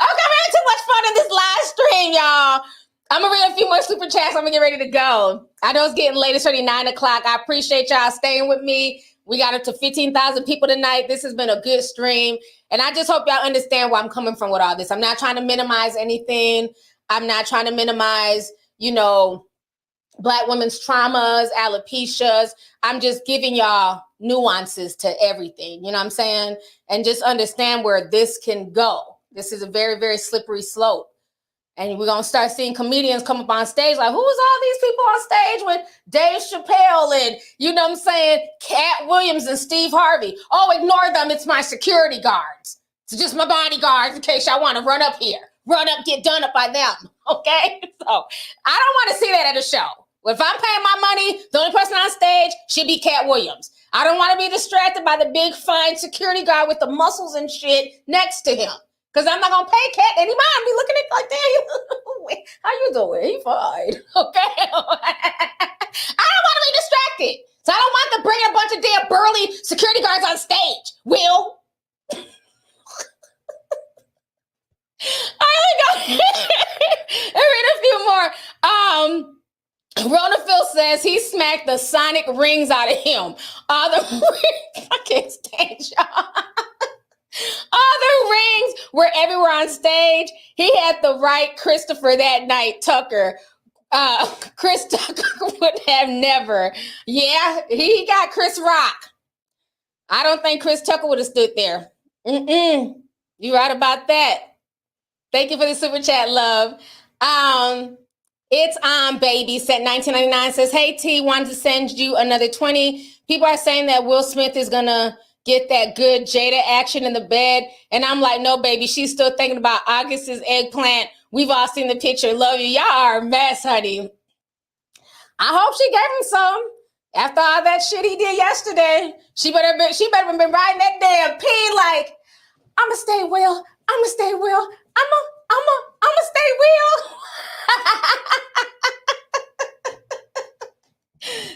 I'm having too much fun in this live stream, y'all. I'm gonna read a few more super chats. I'm gonna get ready to go. I know it's getting late. It's already 9 o'clock. I appreciate y'all staying with me. We got up to 15,000 people tonight. This has been a good stream. And I just hope y'all understand where I'm coming from with all this. I'm not trying to minimize anything. I'm not trying to minimize, you know, Black women's traumas, alopecias. I'm just giving y'all nuances to everything. You know what I'm saying? And just understand where this can go. This is a very, very slippery slope. And we're going to start seeing comedians come up on stage like, who's all these people on stage with Dave Chappelle and, you know what I'm saying, Cat Williams and Steve Harvey? Oh, ignore them. It's my security guards. It's just my bodyguards in case y'all want to run up here. Run up, get done up by them. Okay? So I don't want to see that at a show. If I'm paying my money, the only person on stage should be Cat Williams. I don't want to be distracted by the big, fine security guard with the muscles and shit next to him. Because I'm not going to pay Cat any mind. Be looking at it like, damn, how you doing? He fine. Okay? I don't want to be distracted. So I don't want to bring a bunch of damn burly security guards on stage. Will? All right, let me go. Read a few more. Rona Phil says he smacked the sonic rings out of him. I can't stand y'all. All the rings were everywhere on stage. He had the right Christopher that night, Tucker. Chris Tucker would have never. Yeah, he got Chris Rock. I don't think Chris Tucker would have stood there. You right about that. Thank you for the super chat, love. It's on, baby. Sent 1999 says, hey, T, wanted to send you another 20. People are saying that Will Smith is going to get that good Jada action in the bed. And I'm like, no, baby, she's still thinking about August's eggplant. We've all seen the picture. Love you. Y'all are a mess, honey. I hope she gave him some. After all that shit he did yesterday, she better have been riding that damn pee like, I'ma stay Will. I'ma stay Will. I'ma I'ma stay real.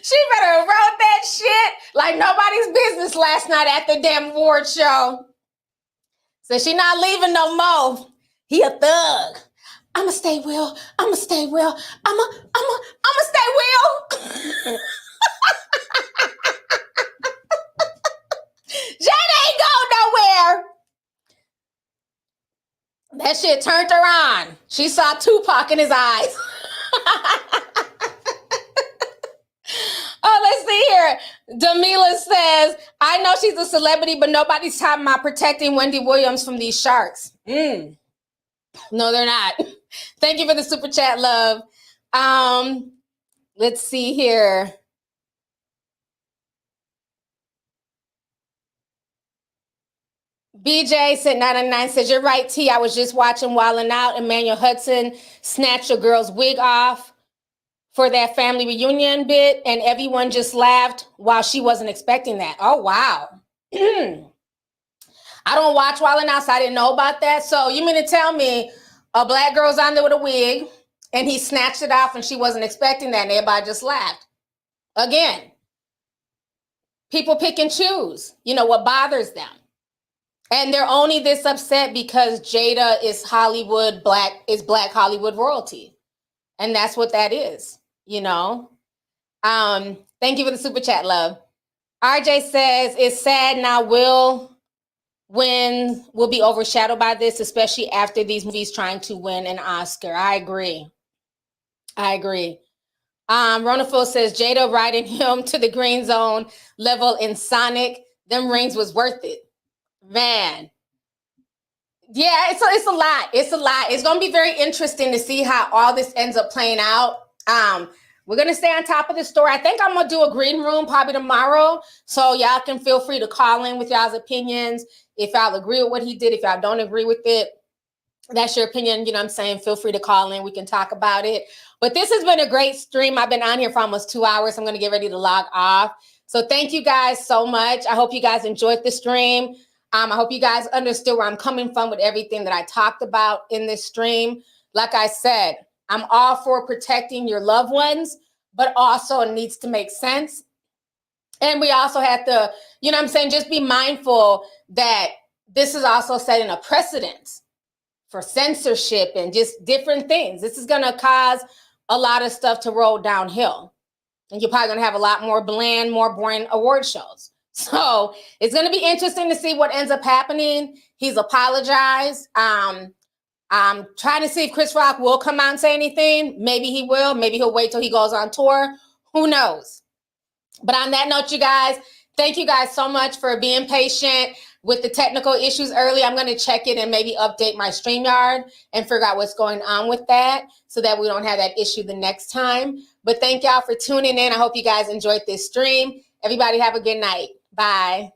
She better have wrote that shit like nobody's business last night at the damn award show. So she not leaving no more. He a thug. I'ma stay real. I'ma stay real. I'ma stay real. Jada ain't go nowhere. That shit turned her on. She saw Tupac in his eyes. Oh, let's see here. Damila says, I know she's a celebrity, but nobody's talking about protecting Wendy Williams from these sharks. No, they're not. Thank you for the super chat, love. Let's see here. BJ said 999 says, you're right, T. I was just watching Wildin' Out. Emmanuel Hudson snatched a girl's wig off for that family reunion bit, and everyone just laughed while she wasn't expecting that. Oh, wow. I don't watch Wildin' Out, so I didn't know about that. So you mean to tell me a black girl's on there with a wig, and he snatched it off, and she wasn't expecting that, and everybody just laughed? Again, people pick and choose, what bothers them. And they're only this upset because Jada is black Hollywood royalty. And that's what that is, Thank you for the super chat, love. RJ says, it's sad now will be overshadowed by this, especially after these movies trying to win an Oscar. I agree. Ronafil says, Jada riding him to the green zone level in Sonic. Them rings was worth it. Man. Yeah, it's a lot. It's a lot. It's going to be very interesting to see how all this ends up playing out. We're going to stay on top of the story. I think I'm going to do a green room probably tomorrow. So y'all can feel free to call in with y'all's opinions. If y'all agree with what he did, if y'all don't agree with it, that's your opinion. You know what I'm saying? Feel free to call in. We can talk about it. But this has been a great stream. I've been on here for almost 2 hours. I'm going to get ready to log off. So thank you guys so much. I hope you guys enjoyed the stream. I hope you guys understood where I'm coming from with everything that I talked about in this stream. Like I said, I'm all for protecting your loved ones, but also it needs to make sense. And we also have to, just be mindful that this is also setting a precedent for censorship and just different things. This is going to cause a lot of stuff to roll downhill. And you're probably going to have a lot more bland, more boring award shows. So it's going to be interesting to see what ends up happening. He's apologized. I'm trying to see if Chris Rock will come out and say anything. Maybe he will. Maybe he'll wait till he goes on tour. Who knows? But on that note, you guys, thank you guys so much for being patient with the technical issues early. I'm going to check it and maybe update my StreamYard and figure out what's going on with that so that we don't have that issue the next time. But thank y'all for tuning in. I hope you guys enjoyed this stream. Everybody have a good night. Bye.